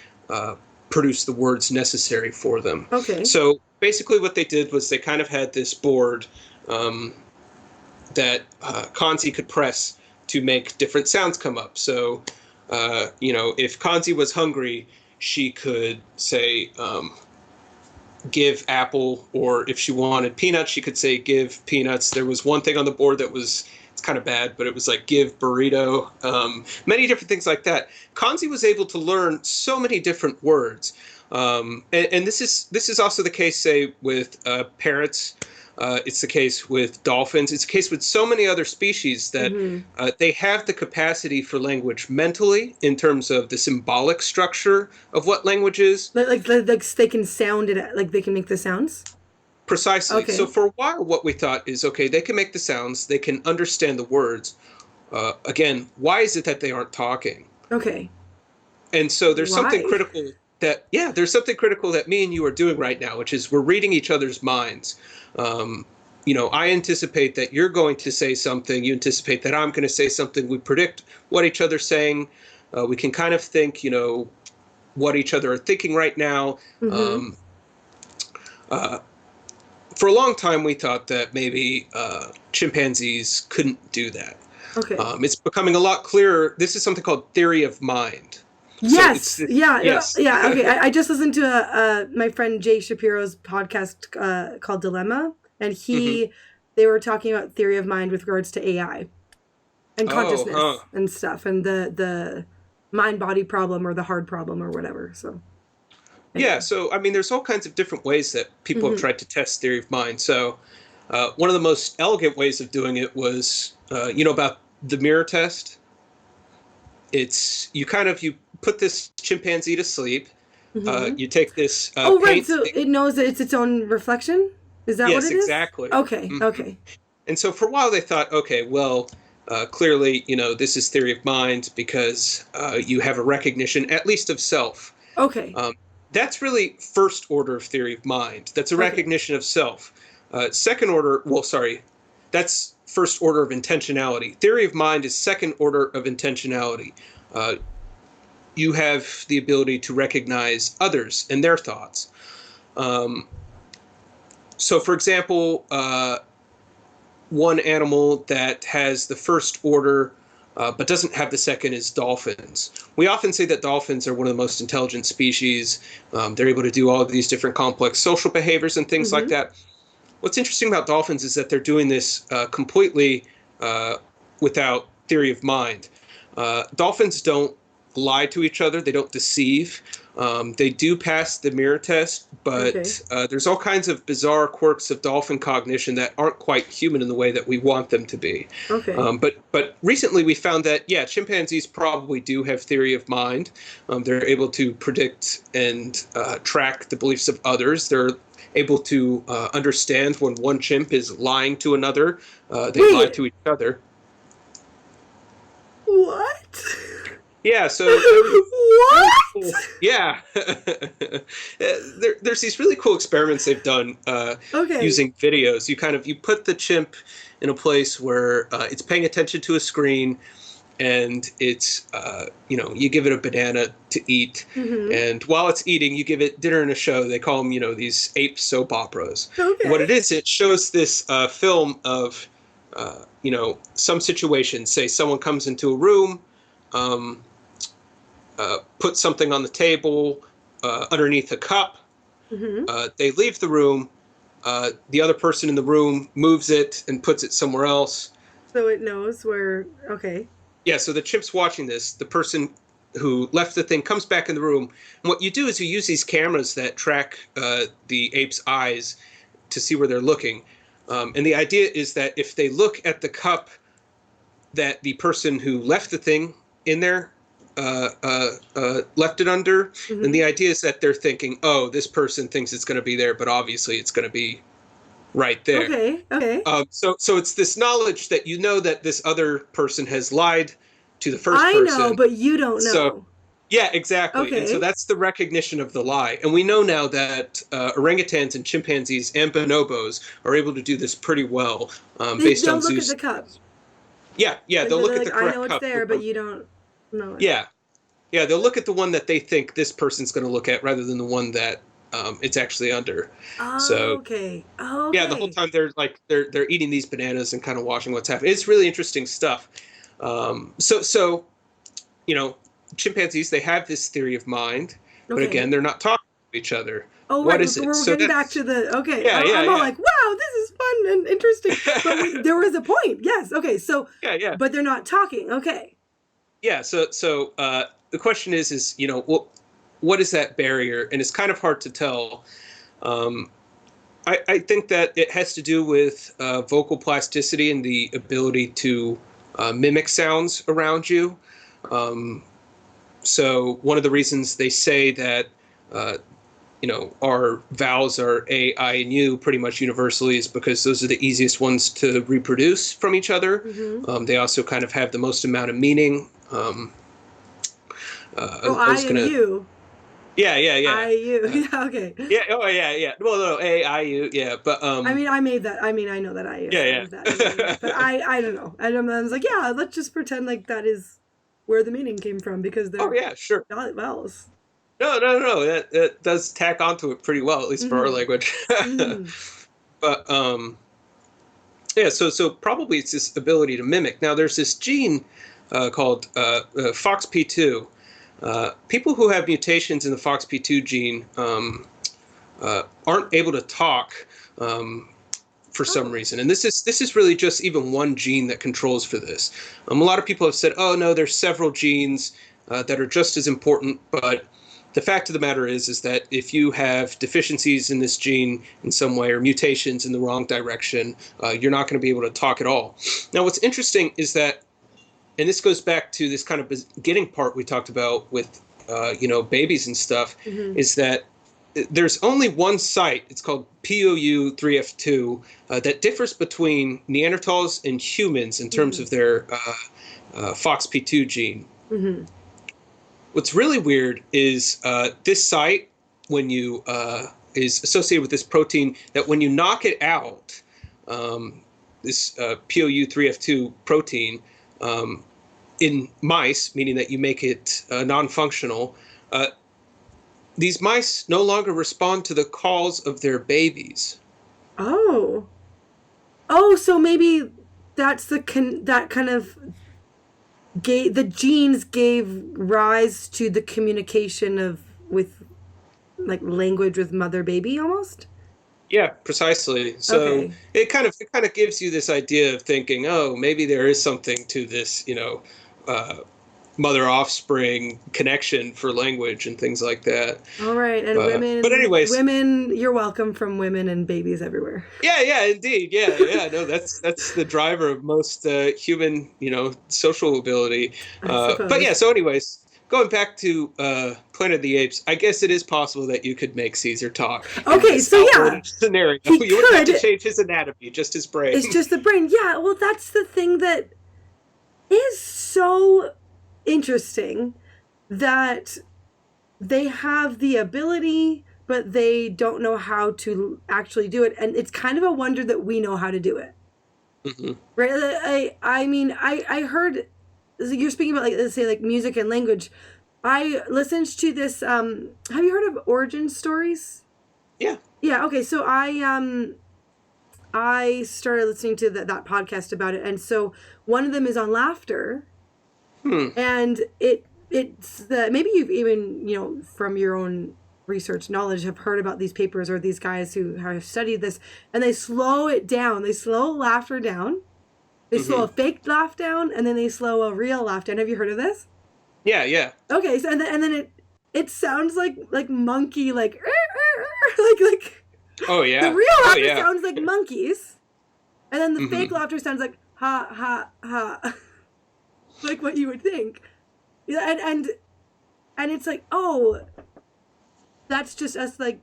produce the words necessary for them. Okay. So basically what they did was they kind of had this board that Kanzi could press to make different sounds come up. So, if Kanzi was hungry, she could say, give apple, or if she wanted peanuts, she could say, give peanuts. There was one thing on the board that was, it's kind of bad, but it was like, give burrito, many different things like that. Kanzi was able to learn so many different words. And this is also the case, say, with parrots. It's the case with dolphins. It's the case with so many other species that they have the capacity for language mentally in terms of the symbolic structure of what language is. Like they can sound it, like they can make the sounds? Precisely. Okay. So for a while, what we thought is, okay, they can make the sounds, they can understand the words. Again, why is it that they aren't talking? Okay. And so there's something critical there's something critical that me and you are doing right now, which is we're reading each other's minds. I anticipate that you're going to say something. You anticipate that I'm going to say something. We predict what each other's saying. We can kind of think, what each other are thinking right now. For a long time, we thought that maybe chimpanzees couldn't do that. Okay. It's becoming a lot clearer. This is something called theory of mind. Yes. So yes. Yeah. Okay. I just listened to my friend Jay Shapiro's podcast called Dilemma, and they were talking about theory of mind with regards to AI and consciousness and stuff, and the mind-body problem or the hard problem or whatever. So anyway. Yeah, so I mean, there's all kinds of different ways that people have tried to test theory of mind. So one of the most elegant ways of doing it was, about the mirror test. It's you put this chimpanzee to sleep. You take this. Oh, right. Paint So it knows that it's its own reflection. Is that what it is? Yes, exactly. Okay. Okay. And so for a while they thought, okay, well, clearly, this is theory of mind because you have a recognition, at least of self. Okay. That's really first order of theory of mind. That's a recognition of self. Second order, that's first order of intentionality. Theory of mind is second order of intentionality. You have the ability to recognize others and their thoughts. So, for example, one animal that has the first order but doesn't have the second is dolphins. We often say that dolphins are one of the most intelligent species. They're able to do all of these different complex social behaviors and things like that. What's interesting about dolphins is that they're doing this completely without theory of mind. Dolphins don't lie to each other. They don't deceive. They do pass the mirror test, but there's all kinds of bizarre quirks of dolphin cognition that aren't quite human in the way that we want them to be. Okay. But recently we found that, chimpanzees probably do have theory of mind. They're able to predict and track the beliefs of others. They're able to understand when one chimp is lying to another. They lie to each other. What? Yeah, so what? Yeah, there's these really cool experiments they've done using videos. You put the chimp in a place where it's paying attention to a screen, and it's you give it a banana to eat, and while it's eating, you give it dinner and a show. They call them these ape soap operas. Okay. What it is, it shows this film of some situation. Say someone comes into a room. Put something on the table underneath a cup. They leave the room. The other person in the room moves it and puts it somewhere else. So it knows where. Okay. Yeah, so the chimp's watching this. The person who left the thing comes back in the room. And what you do is you use these cameras that track the ape's eyes to see where they're looking. And the idea is that if they look at the cup that the person who left the thing in there left it under, and the idea is that they're thinking, oh, this person thinks it's going to be there, but obviously it's going to be right there. Okay. So it's this knowledge that that this other person has lied to the first person. I know, but you don't know. So, yeah, exactly. Okay. And so that's the recognition of the lie. And we know now that orangutans and chimpanzees and bonobos are able to do this pretty well based on Zeus. They'll look at the cup. Yeah, they'll look at the correct cup. I know it's there, but you don't know it. Yeah, they'll look at the one that they think this person's going to look at rather than the one that it's actually under. Okay. Yeah, the whole time they're eating these bananas and kind of watching what's happening. It's really interesting stuff. So chimpanzees, they have this theory of mind, but again, they're not talking to each other. Oh, what right. is it? We're getting back to the I'm all like, wow, this is fun and interesting. But there was a point. Yes. Okay. So yeah. But they're not talking. Okay. Yeah. So the question is what is that barrier? And it's kind of hard to tell. I think that it has to do with vocal plasticity and the ability to mimic sounds around you. So one of the reasons they say that our vowels are A, I, and U pretty much universally is because those are the easiest ones to reproduce from each other. They also kind of have the most amount of meaning. I and U. Yeah. I, U. Yeah, okay. Yeah. Oh, yeah. Well, no, A, I, U. Yeah, but I mean, I made that. I mean, I know that I. Yeah. But I don't know. I was like, yeah, let's just pretend like that is where the meaning came from because they're sure vowels. No. That does tack onto it pretty well, at least for our language. But so probably it's this ability to mimic. Now, there's this gene called FOXP2. People who have mutations in the FOXP2 gene aren't able to talk for some reason, and this is really just even one gene that controls for this. A lot of people have said, "Oh no, there's several genes that are just as important. But the fact of the matter is that if you have deficiencies in this gene in some way or mutations in the wrong direction, you're not going to be able to talk at all. Now, what's interesting is that, and this goes back to this kind of beginning part we talked about with, babies and stuff, is that there's only one site, it's called POU3F2, that differs between Neanderthals and humans in terms of their FOXP2 gene. What's really weird is this site, when you is associated with this protein, that when you knock it out, this POU3F2 protein, in mice, meaning that you make it non-functional, these mice no longer respond to the calls of their babies. Oh, so maybe that's the genes gave rise to the communication with like language with mother baby almost. Yeah, precisely. So it kind of gives you this idea of thinking, oh, maybe there is something to this, mother offspring connection for language and things like that. All right, and women. But anyways, women, you're welcome from women and babies everywhere. Yeah, indeed. Yeah. No, that's the driver of most human, social ability. But yeah. So, anyways, going back to Planet of the Apes, I guess it is possible that you could make Caesar talk. Okay, so yeah, scenario. You wouldn't have to change his anatomy, just his brain. It's just the brain. Yeah. Well, that's the thing that is so interesting, that they have the ability, but they don't know how to actually do it, and it's kind of a wonder that we know how to do it. Right? I mean, I heard you're speaking about, like, let's say, like music and language. I listened to this. Have you heard of origin stories? Yeah. Okay. So I started listening to that podcast about it, and so one of them is on laughter. And it's maybe you've even, from your own research knowledge, have heard about these papers or these guys who have studied this, and they slow it down. They slow laughter down. They slow a fake laugh down, and then they slow a real laugh down. Have you heard of this? Yeah. Okay, so and then it sounds like monkey, like like. Oh yeah. The real laughter sounds like monkeys, and then the fake laughter sounds like ha ha ha. Like what you would think. And it's like, oh, that's just us, like,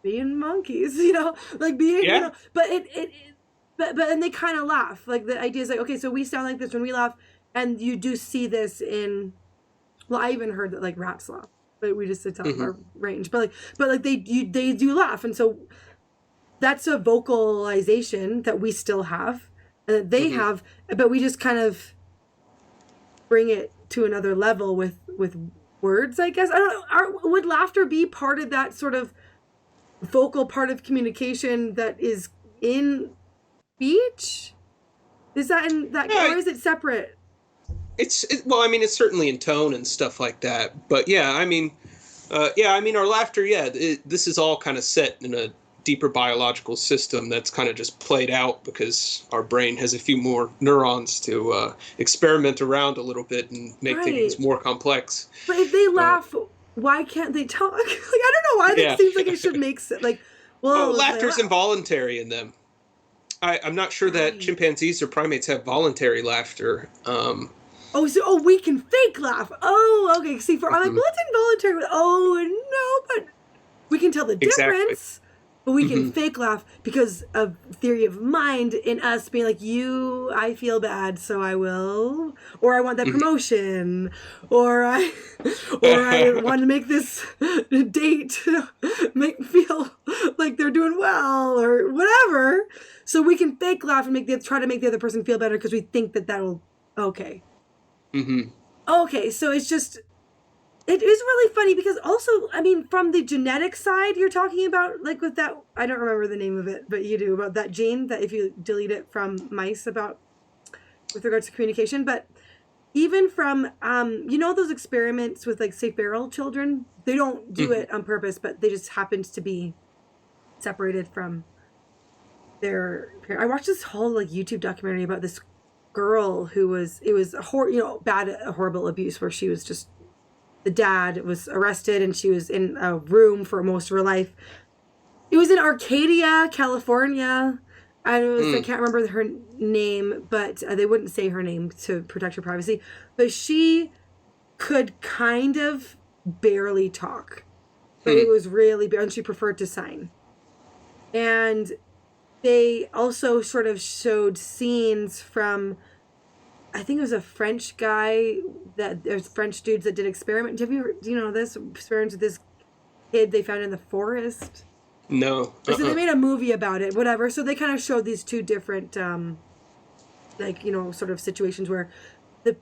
being monkeys, like being, but but and they kind of laugh. Like, the idea is like, okay, so we sound like this when we laugh, and you do see this in, well, I even heard that, like, rats laugh, but we just, it's out of our range, but they do laugh, and so that's a vocalization that we still have, and that they have, but we just kind of bring it to another level with words, I guess. I don't know. Would laughter be part of that sort of vocal part of communication that is in speech? Is that in that, or is it separate? Well, I mean, it's certainly in tone and stuff like that. But our laughter, this is all kind of set in a deeper biological system that's kind of just played out because our brain has a few more neurons to experiment around a little bit and make things more complex. But if they laugh, why can't they talk? Like, I don't know why that seems like it should make sense. Like, well, laughter's involuntary in them. I'm not sure that chimpanzees or primates have voluntary laughter. We can fake laugh. Oh, okay. See, I'm like, well, it's involuntary. Oh, no, but we can tell the difference. But we can fake laugh because of theory of mind in us being like, I feel bad, so I will, or I want that promotion, or I want to make this date make me feel like they're doing well, or whatever. So we can fake laugh and try to make the other person feel better because we think that'll okay. Okay, so it's just. It is really funny because also, I mean, from the genetic side, you're talking about, like, with that, I don't remember the name of it, but you do, about that gene that if you delete it from mice with regards to communication, but even from, those experiments with, like, say, feral children, they don't do it on purpose, but they just happened to be separated from their parents. I watched this whole, like, YouTube documentary about this girl who was, it was, horrible abuse where she was just the dad was arrested, and she was in a room for most of her life. It was in Arcadia, California. I can't remember her name, but they wouldn't say her name to protect her privacy. But she could kind of barely talk, but it was really bad, and she preferred to sign. And they also sort of showed scenes from, I think it was a French guy, that there's French dudes that did experiment. Do you know this experiment with this kid they found in the forest? No. So they made a movie about it, whatever. So they kind of showed these two different, sort of situations where the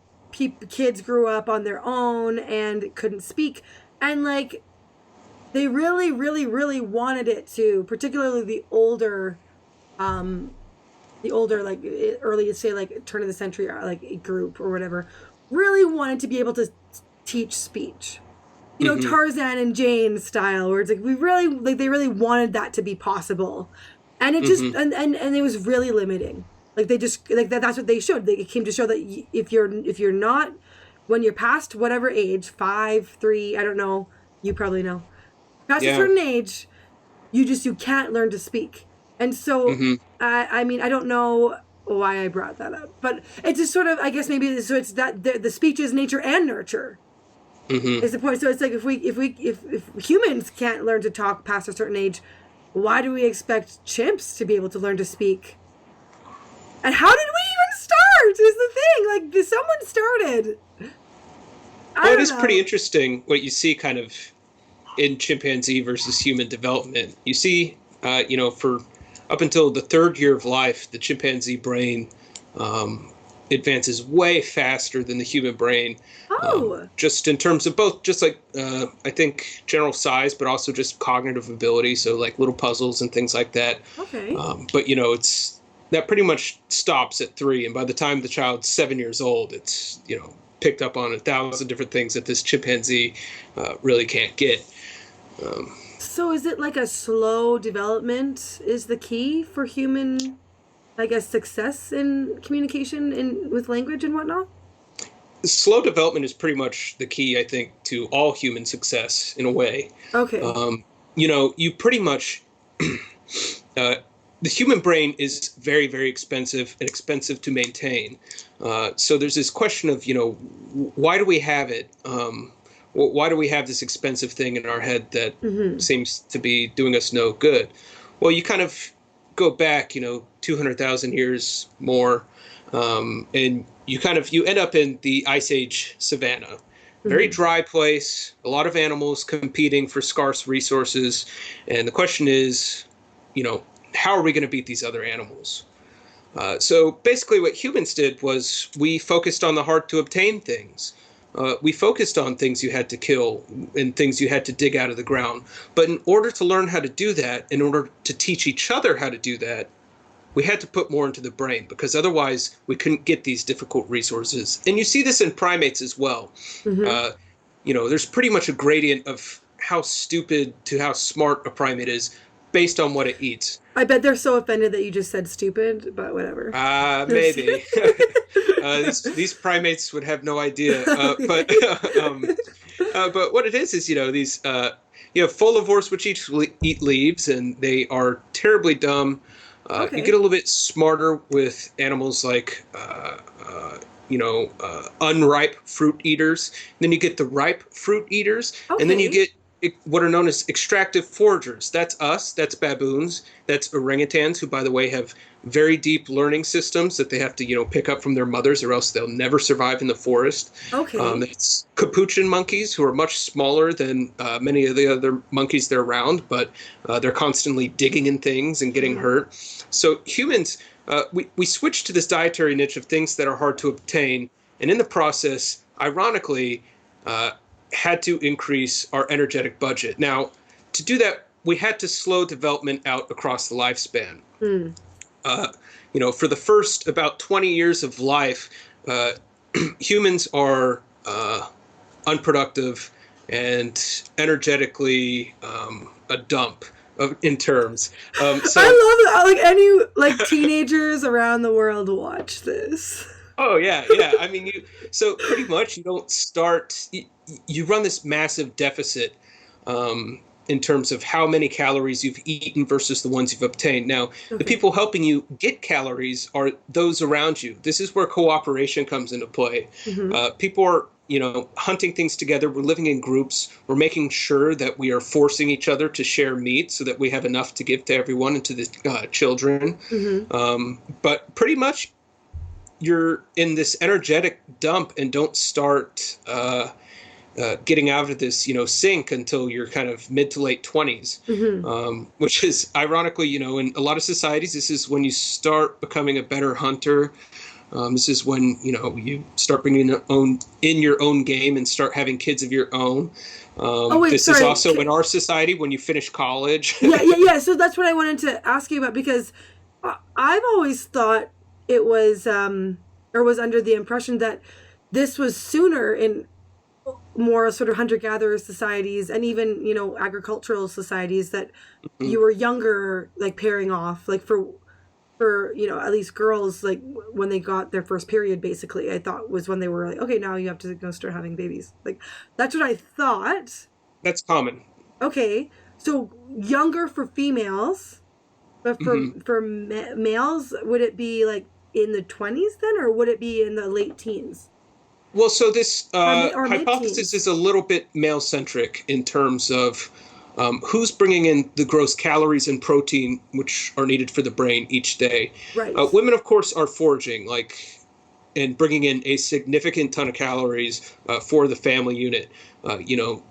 kids grew up on their own and couldn't speak. And, like, they really, really, really wanted it to, particularly the older, like, early, say, like, turn of the century, like, group or whatever, really wanted to be able to teach speech. You know, Tarzan and Jane style, where it's like, they really wanted that to be possible. And it just, and it was really limiting. Like, they just, like, that's what they showed. They came to show that if you're not, when you're past whatever age, 5, 3, I don't know, you probably know, past a certain age, you can't learn to speak. And so, I mean, I don't know why I brought that up, but it's just sort of, I guess maybe, so it's that the speech is nature and nurture. Is the point. So it's like, if humans can't learn to talk past a certain age, why do we expect chimps to be able to learn to speak? And how did we even start is the thing. Like, someone started. Well, it is pretty interesting what you see kind of in chimpanzee versus human development. You see, for up until the 3rd year of life, the chimpanzee brain advances way faster than the human brain. Just in terms of both, just like, I think, general size, but also just cognitive ability. So, like, little puzzles and things like that. Okay. But, that pretty much stops at 3. And by the time the child's 7 years old, it's, picked up on 1,000 different things that this chimpanzee really can't get. So is it like a slow development is the key for human, I guess, success in communication with language and whatnot? Slow development is pretty much the key, I think, to all human success in a way. Okay. You pretty much, the human brain is very, very expensive and expensive to maintain. So there's this question of, why do we have it? Why do we have this expensive thing in our head that seems to be doing us no good? Well, you kind of go back, 200,000 years more, and you end up in the Ice Age savanna. Very dry place, a lot of animals competing for scarce resources. And the question is, how are we going to beat these other animals? So basically what humans did was we focused on the hard to obtain things. We focused on things you had to kill and things you had to dig out of the ground. But in order to learn how to do that, in order to teach each other how to do that, we had to put more into the brain, because otherwise we couldn't get these difficult resources. And you see this in primates as well. There's pretty much a gradient of how stupid to how smart a primate is based on what it eats. I bet they're so offended that you just said stupid, but whatever. Maybe. These primates would have no idea. But what it is these folivores, which eat leaves, and they are terribly dumb. You get a little bit smarter with animals like, unripe fruit eaters. Then you get the ripe fruit eaters. And then you get what are known as extractive foragers. That's us. That's baboons. That's orangutans, who, by the way, have very deep learning systems that they have to, pick up from their mothers, or else they'll never survive in the forest. It's capuchin monkeys, who are much smaller than many of the other monkeys they're around, but they're constantly digging in things and getting hurt. So humans, we switched to this dietary niche of things that are hard to obtain, and in the process, ironically, had to increase our energetic budget. Now, to do that, we had to slow development out across the lifespan. For the first about 20 years of life, humans are unproductive and energetically a dump in terms. So, I love that. Teenagers around the world watch this. Oh yeah, yeah. I mean, so pretty much you don't start. You run this massive deficit in terms of how many calories you've eaten versus the ones you've obtained. Now, the Okay. people helping you get calories are those around you. This is where cooperation comes into play. Mm-hmm. People are, hunting things together. We're living in groups. We're making sure that we are forcing each other to share meat so that we have enough to give to everyone and to the children. Mm-hmm. But pretty much you're in this energetic dump and don't start getting out of this, sink until you're kind of mid to late 20s, Mm-hmm. which is ironically, in a lot of societies, this is when you start becoming a better hunter. This is when, you start bringing in your own game and start having kids of your own. Oh wait, This is sorry. also in our society when you finish college. Yeah. So that's what I wanted to ask you about, because I've always thought it was, or was under the impression that this was sooner in more sort of hunter-gatherer societies, and even, agricultural societies, that you were younger, like pairing off, like for at least girls, like when they got their first period, basically, I thought was when they were like, okay, now you have to go start having babies. Like, that's what I thought. That's common. Okay, so younger for females, but for males, would it be like in the 20s then, or would it be in the late teens? Well, so this Or hypothesis mid-teens? is a little bit male-centric in terms of who's bringing in the gross calories and protein which are needed for the brain each day. Right. Women, of course, are foraging, and bringing in a significant ton of calories for the family unit. A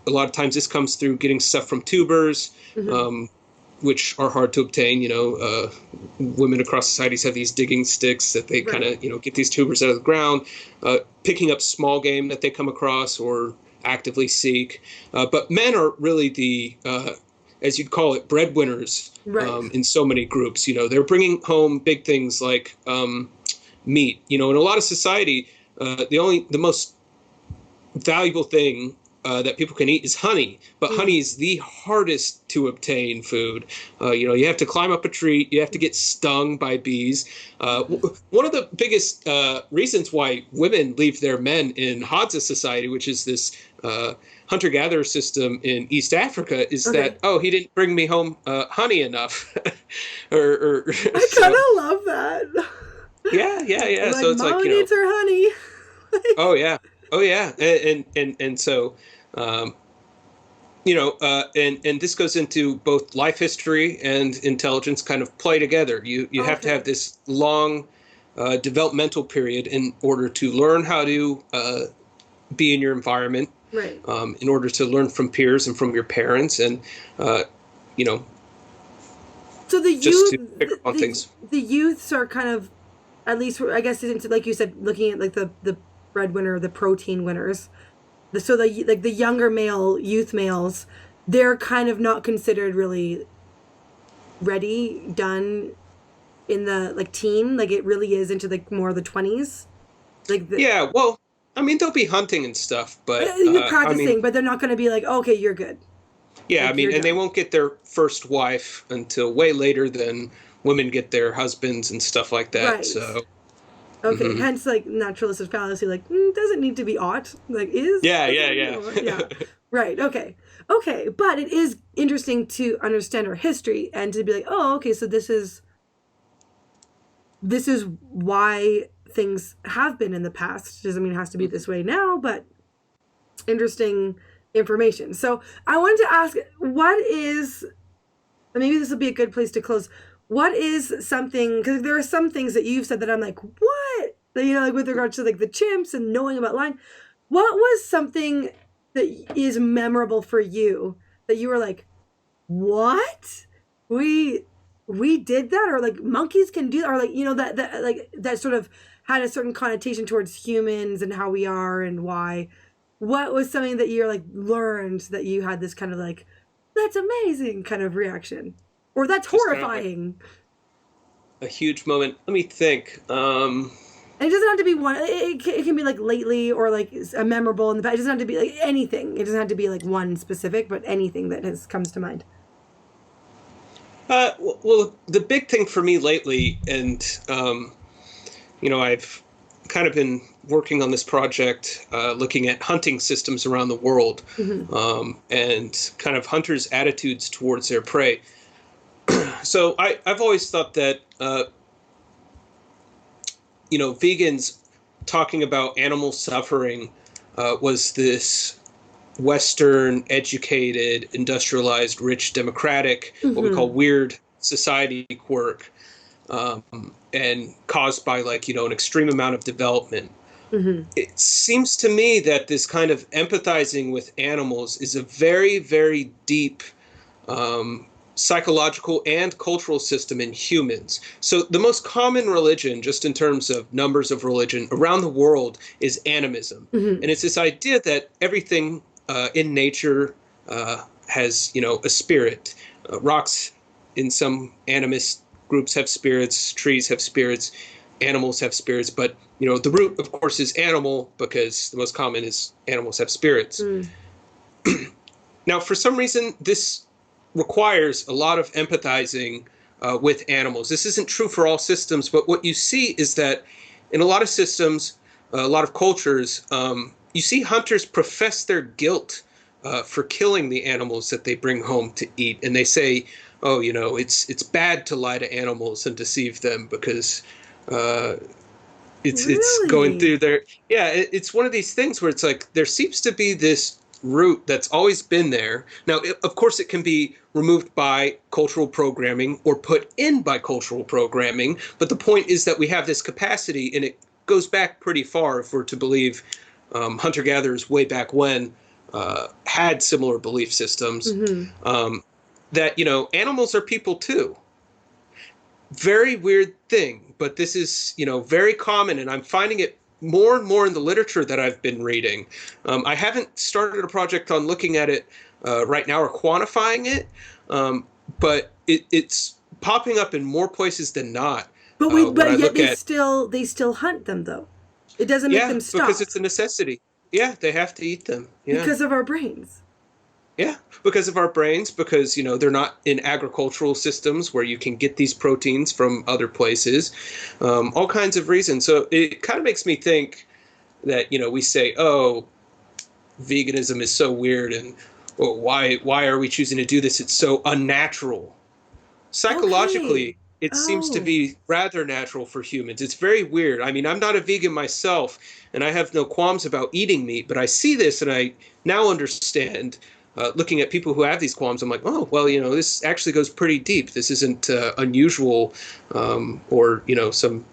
lot of times this comes through getting stuff from tubers, which are hard to obtain. Women across societies have these digging sticks that they kind of, get these tubers out of the ground, picking up small game that they come across or actively seek. But men are really the, as you'd call it, breadwinners in so many groups. They're bringing home big things like meat. In a lot of society, the most valuable thing that people can eat is honey, but honey is the hardest to obtain food. You have to climb up a tree, you have to get stung by bees. One of the biggest reasons why women leave their men in Hadza society, which is this hunter-gatherer system in East Africa, is that, he didn't bring me home honey enough. I kind of love that. Yeah. Like, so it's Mama needs her honey. Oh yeah, and so, and this goes into both life history and intelligence kind of play together. You have to have this long developmental period in order to learn how to be in your environment, Right. In order to learn from peers and from your parents, and So the just youth, to pick up on things. The youths are kind of, at least, I guess, like you said, looking at like the breadwinner, the protein winners. So the younger youth males, they're kind of not considered really done in the like teen, like it really is into like more of the 20s. Yeah, well, I mean, they'll be hunting and stuff, but practicing, but they're not going to be like, okay, you're good. Yeah, like, I mean, and they won't get their first wife until way later than women get their husbands and stuff like that. Right. So. Okay, hence like naturalistic fallacy, like doesn't need to be ought, like is. Yeah. Right. Okay. But it is interesting to understand our history and to be like, oh, okay, so this is why things have been in the past. Doesn't mean it has to be this way now, but interesting information. So I wanted to ask, what is, maybe this will be a good place to close. What is something, because there are some things that you've said that I'm like, what? Like with regard to like the chimps and knowing about lying. What was something that is memorable for you that you were like, what? We did that? Or like monkeys can do that? Or like, that like that sort of had a certain connotation towards humans and how we are and why. What was something that you're like learned that you had this kind of like, that's amazing kind of reaction? Or that's horrifying. Kind of like a huge moment. Let me think. And it doesn't have to be one. It can be like lately or like a memorable in the past. It doesn't have to be like anything. It doesn't have to be like one specific, but anything that comes to mind. Well, the big thing for me lately, and I've kind of been working on this project, looking at hunting systems around the world, and kind of hunters' attitudes towards their prey. So I've always thought that, vegans talking about animal suffering was this Western, educated, industrialized, rich, democratic, what we call weird society quirk, and caused by an extreme amount of development. It seems to me that this kind of empathizing with animals is a very, very deep psychological and cultural system in humans. So the most common religion, just in terms of numbers of religion around the world, is animism. And it's this idea that everything in nature has, a spirit. Rocks in some animist groups have spirits, trees have spirits, animals have spirits, but the root, of course, is animal, because the most common is animals have spirits. Now, for some reason, this requires a lot of empathizing with animals. This isn't true for all systems, but what you see is that in a lot of systems, a lot of cultures, you see hunters profess their guilt for killing the animals that they bring home to eat, and they say, "Oh, it's bad to lie to animals and deceive them because it's going through their." Yeah, it's one of these things where it's like there seems to be this root that's always been there. Now, of course, it can be removed by cultural programming or put in by cultural programming, but the point is that we have this capacity, and it goes back pretty far if we're to believe hunter-gatherers way back when had similar belief systems, that, animals are people too. Very weird thing, but this is, very common, and I'm finding it more and more in the literature that I've been reading. I haven't started a project on looking at it right now or quantifying it, but it's popping up in more places than not. But yet they still hunt them, though. It doesn't make them stop. Because it's a necessity. Yeah, they have to eat them. Yeah. Because of our brains. Yeah, because of our brains, because, they're not in agricultural systems where you can get these proteins from other places, all kinds of reasons. So it kind of makes me think that, we say, oh, veganism is so weird, and why are we choosing to do this? It's so unnatural. Psychologically, it seems to be rather natural for humans. It's very weird. I mean, I'm not a vegan myself, and I have no qualms about eating meat, but I see this and I now understand. Looking at people who have these qualms, I'm like, oh, well, this actually goes pretty deep. This isn't unusual or, some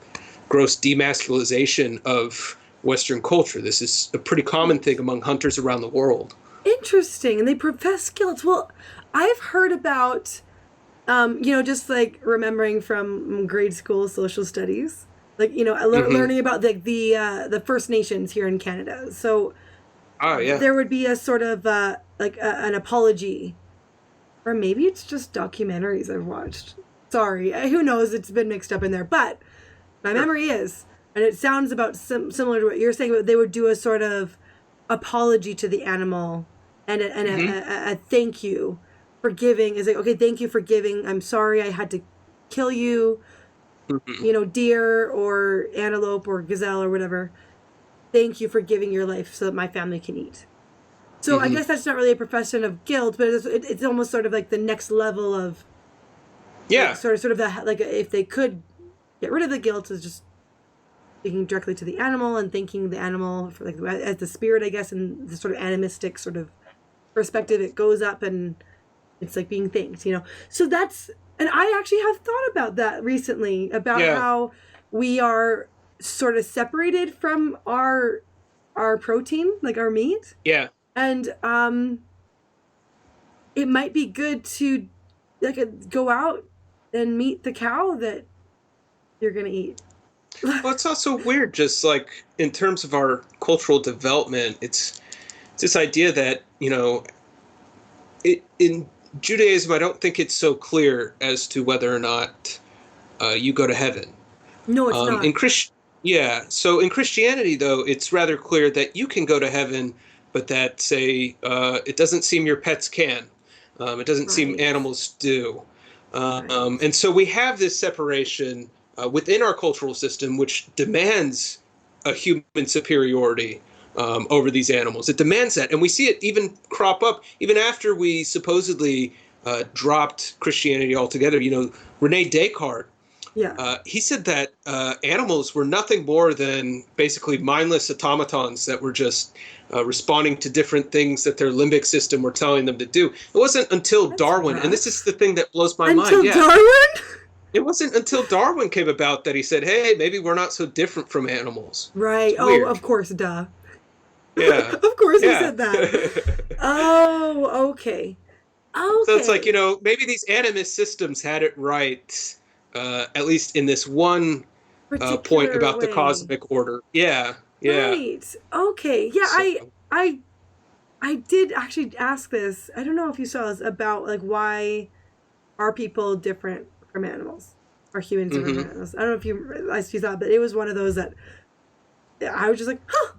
gross demasculization of Western culture. This is a pretty common thing among hunters around the world. Interesting. And they profess guilt. Well, I've heard about, just like remembering from grade school social studies, like, learning about the First Nations here in Canada. So there would be a sort of an apology, or maybe it's just documentaries I've watched. Sorry, who knows? It's been mixed up in there, but my memory is, and it sounds about similar to what you're saying, but they would do a sort of apology to the animal and a thank you for giving. Is like, okay, thank you for giving. I'm sorry I had to kill you, deer or antelope or gazelle or whatever. Thank you for giving your life so that my family can eat. So I guess that's not really a profession of guilt, but it's almost sort of like the next level of, sort of if they could get rid of the guilt, is just speaking directly to the animal and thanking the animal for as the spirit, I guess, and the sort of animistic sort of perspective. It goes up and it's like being thanked, So that's, and I actually have thought about that recently, about how we are sort of separated from our protein, like our meat. Yeah. And it might be good to go out and meet the cow that you're going to eat. Well, it's also weird, just like in terms of our cultural development, it's this idea that, in Judaism, I don't think it's so clear as to whether or not you go to heaven. No, it's not. So in Christianity, though, it's rather clear that you can go to heaven, but that, say, it doesn't seem your pets can. It doesn't seem animals do. And so we have this separation within our cultural system, which demands a human superiority over these animals. It demands that. And we see it even crop up even after we supposedly dropped Christianity altogether. You know, Rene Descartes, he said that animals were nothing more than basically mindless automatons that were just responding to different things that their limbic system were telling them to do. It wasn't until Darwin, and this is the thing that blows my mind. Until Darwin? It wasn't until Darwin came about that he said, hey, maybe we're not so different from animals. Right. Oh, of course, duh. Yeah. Of course he said that. Oh, okay. Okay. So it's like, you know, maybe these animist systems had it right, at least in this one point about the cosmic order. Yeah. Yeah. Right. Okay. Yeah, so. I did actually ask this. I don't know if you saw this about like why are people different from animals? Are humans different from animals? I don't know if you realized you thought, but it was one of those that I was just like, huh,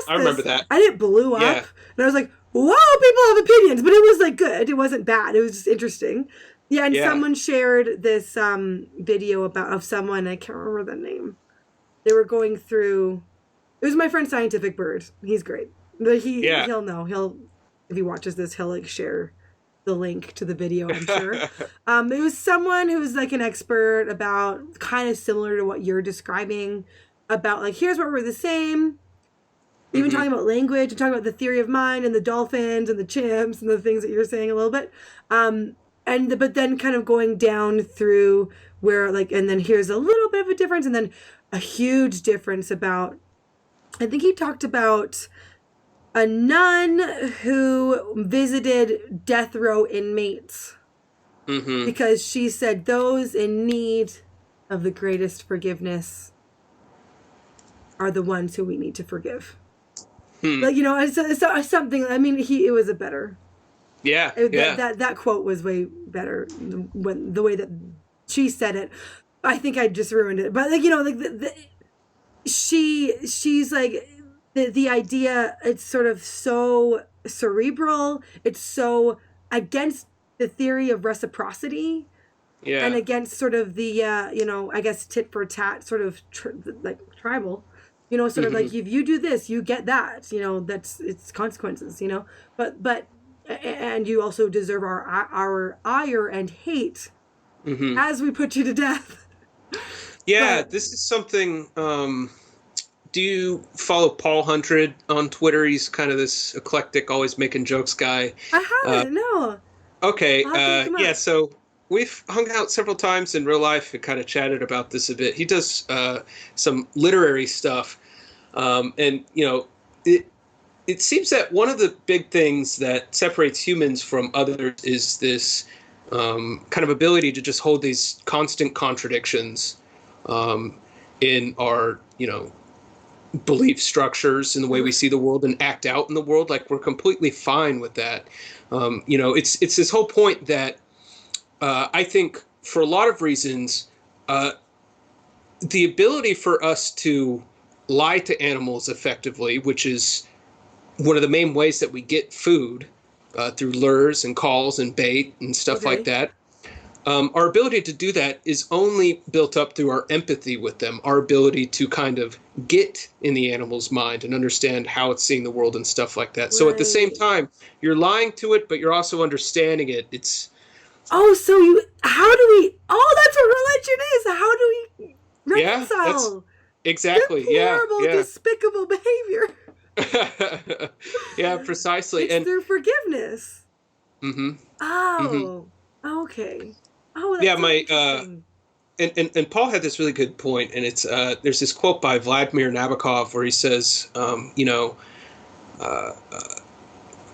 I remember that. And it blew up. And I was like, whoa, people have opinions. But it was like good. It wasn't bad. It was just interesting. Yeah, and someone shared this video of someone, I can't remember the name. They were going through, it was my friend Scientific Bird. He's great. But he'll know. If he watches this, he'll like share the link to the video, I'm sure. It was someone who was like an expert about kind of similar to what you're describing about like, here's what we're the same. Even talking about language and talking about the theory of mind and the dolphins and the chimps and the things that you're saying a little bit. But then kind of going down through where like, and then here's a little bit of a difference and then a huge difference about, I think he talked about a nun who visited death row inmates because she said those in need of the greatest forgiveness are the ones who we need to forgive. Like, you know, it's something, I mean, it was a better. Yeah. That quote was way better when the way that she said it. I think I just ruined it. But like, you know, like she's like, the idea, it's sort of so cerebral. It's so against the theory of reciprocity. Yeah. And against sort of the, you know, I guess tit for tat, sort of like tribal, you know, sort of like if you do this, you get that, you know, it's consequences, you know, but, and you also deserve our ire and hate as we put you to death. Yeah. This is something, do you follow Paul Hundred on Twitter? He's kind of this eclectic, always making jokes guy. I haven't, no. Okay, yeah, so we've hung out several times in real life and kind of chatted about this a bit. He does some literary stuff, and, you know, it seems that one of the big things that separates humans from others is this kind of ability to just hold these constant contradictions in our, you know, belief structures in the way we see the world and act out in the world. Like, we're completely fine with that. You know, it's this whole point that I think for a lot of reasons, the ability for us to lie to animals effectively, which is one of the main ways that we get food through lures and calls and bait and stuff like that. Our ability to do that is only built up through our empathy with them, our ability to kind of get in the animal's mind and understand how it's seeing the world and stuff like that. Right. So at the same time, you're lying to it, but you're also understanding it. It's that's what religion is. How do we reconcile? Exactly. Deplorable, despicable behavior. Yeah, precisely. It's through forgiveness. Oh, okay. Oh, that's and Paul had this really good point, and it's there's this quote by Vladimir Nabokov where he says, you know,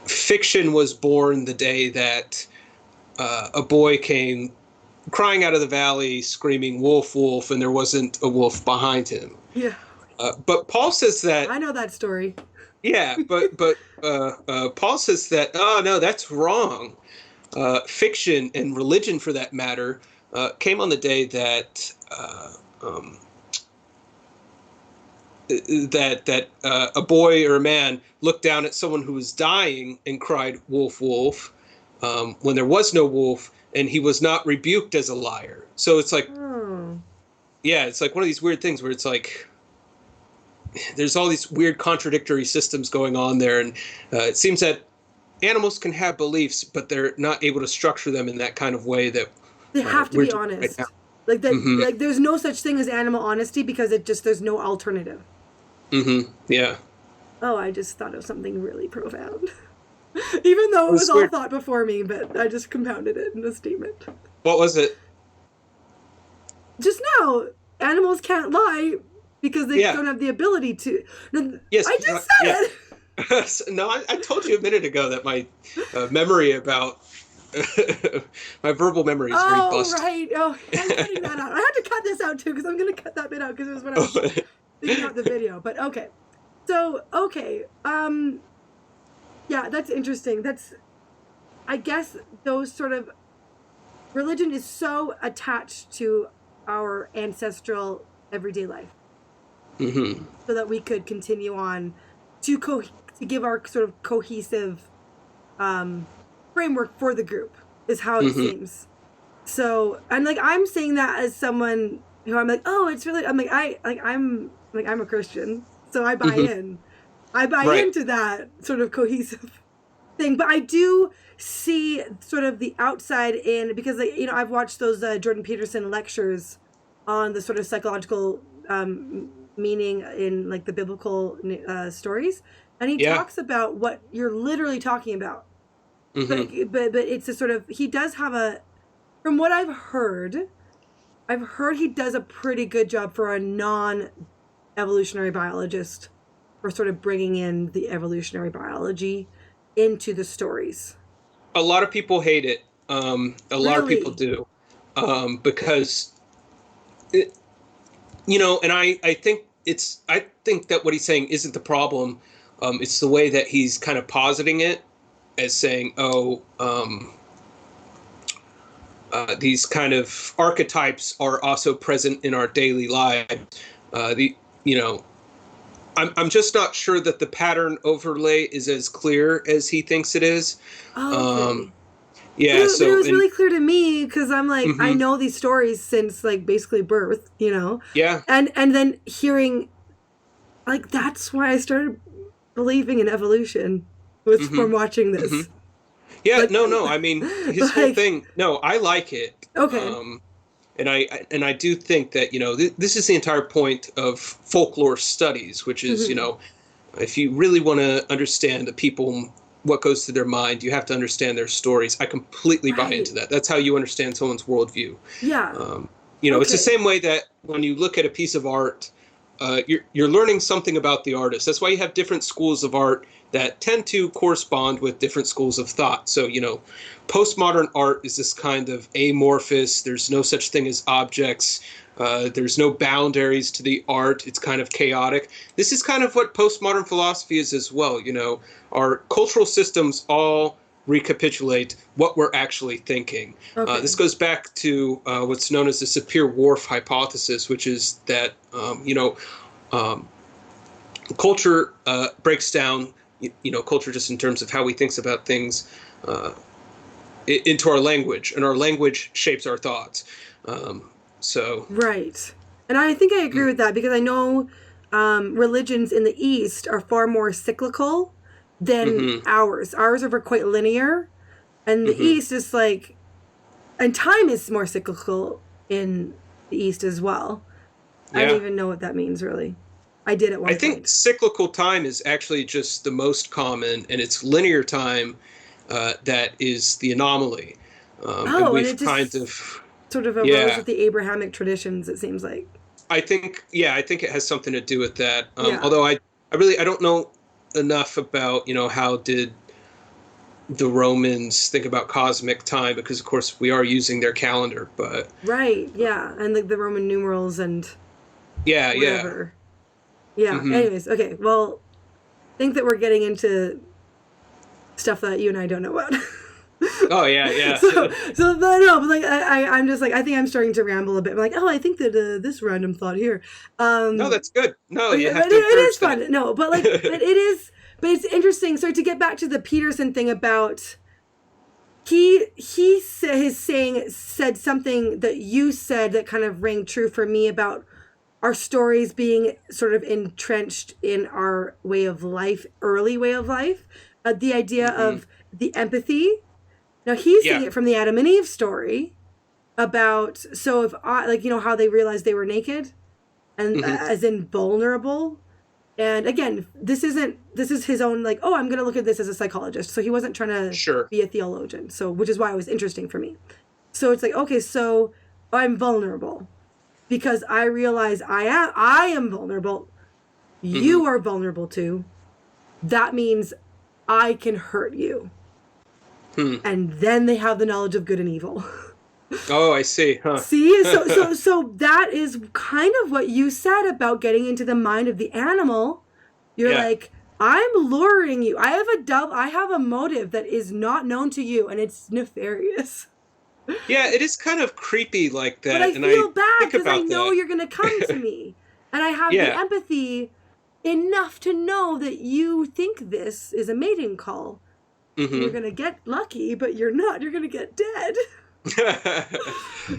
fiction was born the day that a boy came crying out of the valley, screaming "Wolf, wolf," and there wasn't a wolf behind him. Yeah. But Paul says that I know that story. Yeah, but Paul says that no, that's wrong. Fiction and religion, for that matter, came on the day that a boy or a man looked down at someone who was dying and cried "Wolf, wolf," when there was no wolf, and he was not rebuked as a liar. So it's like, yeah, it's like one of these weird things where it's like, there's all these weird contradictory systems going on there, and it seems that animals can have beliefs, but they're not able to structure them in that kind of way that they have to we're be doing honest. right now. Like that, like there's no such thing as animal honesty because there's no alternative. Yeah. Oh, I just thought of something really profound. Even though it was all thought before me, but I just compounded it in a statement. What was it? Just now, animals can't lie because they don't have the ability to. No, yes, I just said it. No, I told you a minute ago that my memory about my verbal memory is very busted. Oh, right. Oh, I'm cutting that out. I had to cut this out too because I'm going to cut that bit out because it was when I was thinking out the video. But okay. So, okay. Yeah, that's interesting. I guess those sort of religion is so attached to our ancestral everyday life, so that we could continue on to give our sort of cohesive framework for the group is how it seems. So, and like I'm saying that as someone who I'm like, oh, it's really I'm a Christian, so I buy in. I buy into that sort of cohesive thing, but I do see sort of the outside in because I've watched those Jordan Peterson lectures on the sort of psychological meaning in like the biblical stories, and he talks about what you're literally talking about. But it's a sort of he does have from what I've heard he does a pretty good job for a non-evolutionary biologist for sort of bringing in the evolutionary biology into the stories. A lot of people hate it. A lot of people do, because and I think that what he's saying isn't the problem. It's the way that he's kind of positing it as saying, these kind of archetypes are also present in our daily lives. I'm just not sure that the pattern overlay is as clear as he thinks it is. Okay. Yeah, but it was really clear to me because I'm like, I know these stories since like basically birth, Yeah. And then hearing, like, that's why I started believing in evolution was from watching this. Yeah, like, no. I mean, his whole thing. No, I like it. Okay. And I do think that this is the entire point of folklore studies, which is if you really want to understand the people, what goes through their mind, you have to understand their stories. I completely buy into that. That's how you understand someone's worldview. Yeah. It's the same way that when you look at a piece of art, you're learning something about the artist. That's why you have different schools of art that tend to correspond with different schools of thought. So, postmodern art is this kind of amorphous. There's no such thing as objects. There's no boundaries to the art. It's kind of chaotic. This is kind of what postmodern philosophy is as well. Our cultural systems all recapitulate what we're actually thinking. Okay. This goes back to what's known as the Sapir-Whorf hypothesis, which is that, culture breaks down, culture just in terms of how we think about things, into our language, and our language shapes our thoughts. Right. And I think I agree with that because I know religions in the East are far more cyclical than ours. Ours are quite linear, and the East is like, and time is more cyclical in the East as well. Yeah. I don't even know what that means, really. I did at one point. I think cyclical time is actually just the most common, and it's linear time that is the anomaly. And we've and it kind of sort of arose with the Abrahamic traditions, it seems like. I think it has something to do with that. Although I don't know enough about, how did the Romans think about cosmic time, because of course we are using their calendar, but right, yeah, and the Roman numerals and whatever. Anyways, okay, well, I think that we're getting into stuff that you and I don't know about. Oh yeah. So but like I'm just like, I think I'm starting to ramble a bit. I'm like, I think that this random thought here. No, that's good. No, you have to. It is fun. No, but like, but it is. But it's interesting. So to get back to the Peterson thing about, he said something that you said that kind of rang true for me about our stories being sort of entrenched in our way of life, early way of life. The idea of the empathy. Now he's seeing it from the Adam and Eve story about, so if I, like, you know, how they realized they were naked and as in vulnerable. And again, this is his own, like, oh, I'm going to look at this as a psychologist. So he wasn't trying to be a theologian. So, which is why it was interesting for me. So it's like, okay, so I'm vulnerable because I realize I am vulnerable. You are vulnerable too. That means I can hurt you. And then they have the knowledge of good and evil. Oh, I see. Huh. See, so that is kind of what you said about getting into the mind of the animal. You're like, I'm luring you. I have a motive that is not known to you, and it's nefarious. Yeah, it is kind of creepy like that. But I feel bad because I know you're going to come to me. And I have the empathy enough to know that you think this is a mating call. You're going to get lucky, but you're not. You're going to get dead.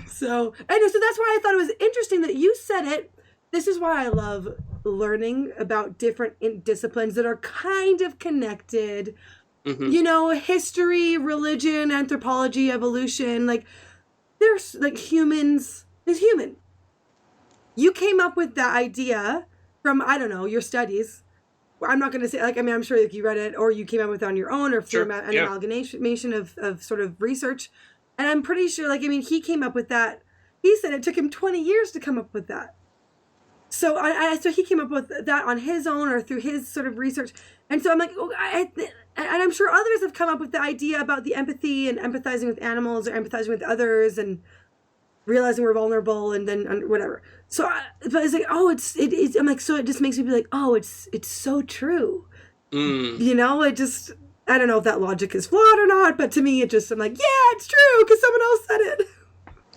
So that's why I thought it was interesting that you said it. This is why I love learning about different disciplines that are kind of connected. You know, history, religion, anthropology, evolution, like there's like humans is human. You came up with that idea from, I don't know, your studies. I'm not going to say, like, I mean, I'm sure like you read it or you came up with it on your own or through an amalgamation of sort of research. And I'm pretty sure, like, I mean, he came up with that. He said it took him 20 years to come up with that. So so he came up with that on his own or through his sort of research. And so I'm like, and I'm sure others have come up with the idea about the empathy and empathizing with animals or empathizing with others and realizing we're vulnerable and then whatever. So, but it's like, oh, it's. I'm like, so it just makes me be like, oh, it's so true. You know, it just, I don't know if that logic is flawed or not, but to me, it just, I'm like, yeah, it's true because someone else said it.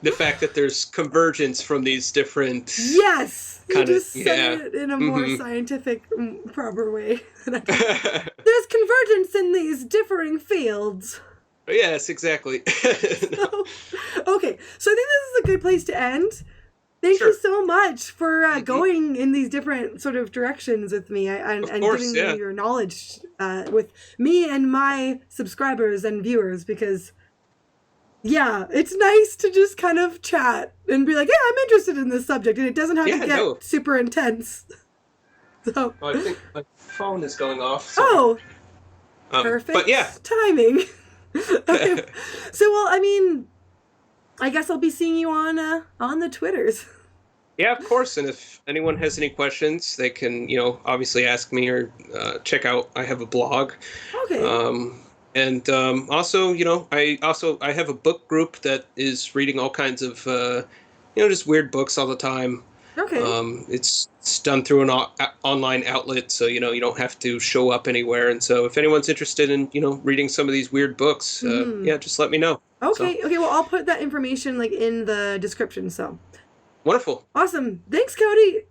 The fact that there's convergence from these different. Yes. You just said it in a more scientific, proper way. There's convergence in these differing fields. Yes, exactly. Okay, so I think this is a good place to end. Thank you so much for going in these different sort of directions with me and giving me your knowledge with me and my subscribers and viewers because... yeah, it's nice to just kind of chat and be like, yeah, I'm interested in this subject. And it doesn't have to get super intense. So, I think my phone is going off. So. Perfect but yeah. timing. Okay. So, well, I mean, I guess I'll be seeing you on the Twitters. Yeah, of course. And if anyone has any questions, they can, obviously ask me or check out. I have a blog. Okay. And also, I have a book group that is reading all kinds of, just weird books all the time. Okay. It's done through an online outlet, so, you don't have to show up anywhere. And so if anyone's interested in, reading some of these weird books, just let me know. Okay. Okay. Well, I'll put that information like in the description. So. Wonderful. Awesome. Thanks, Cody.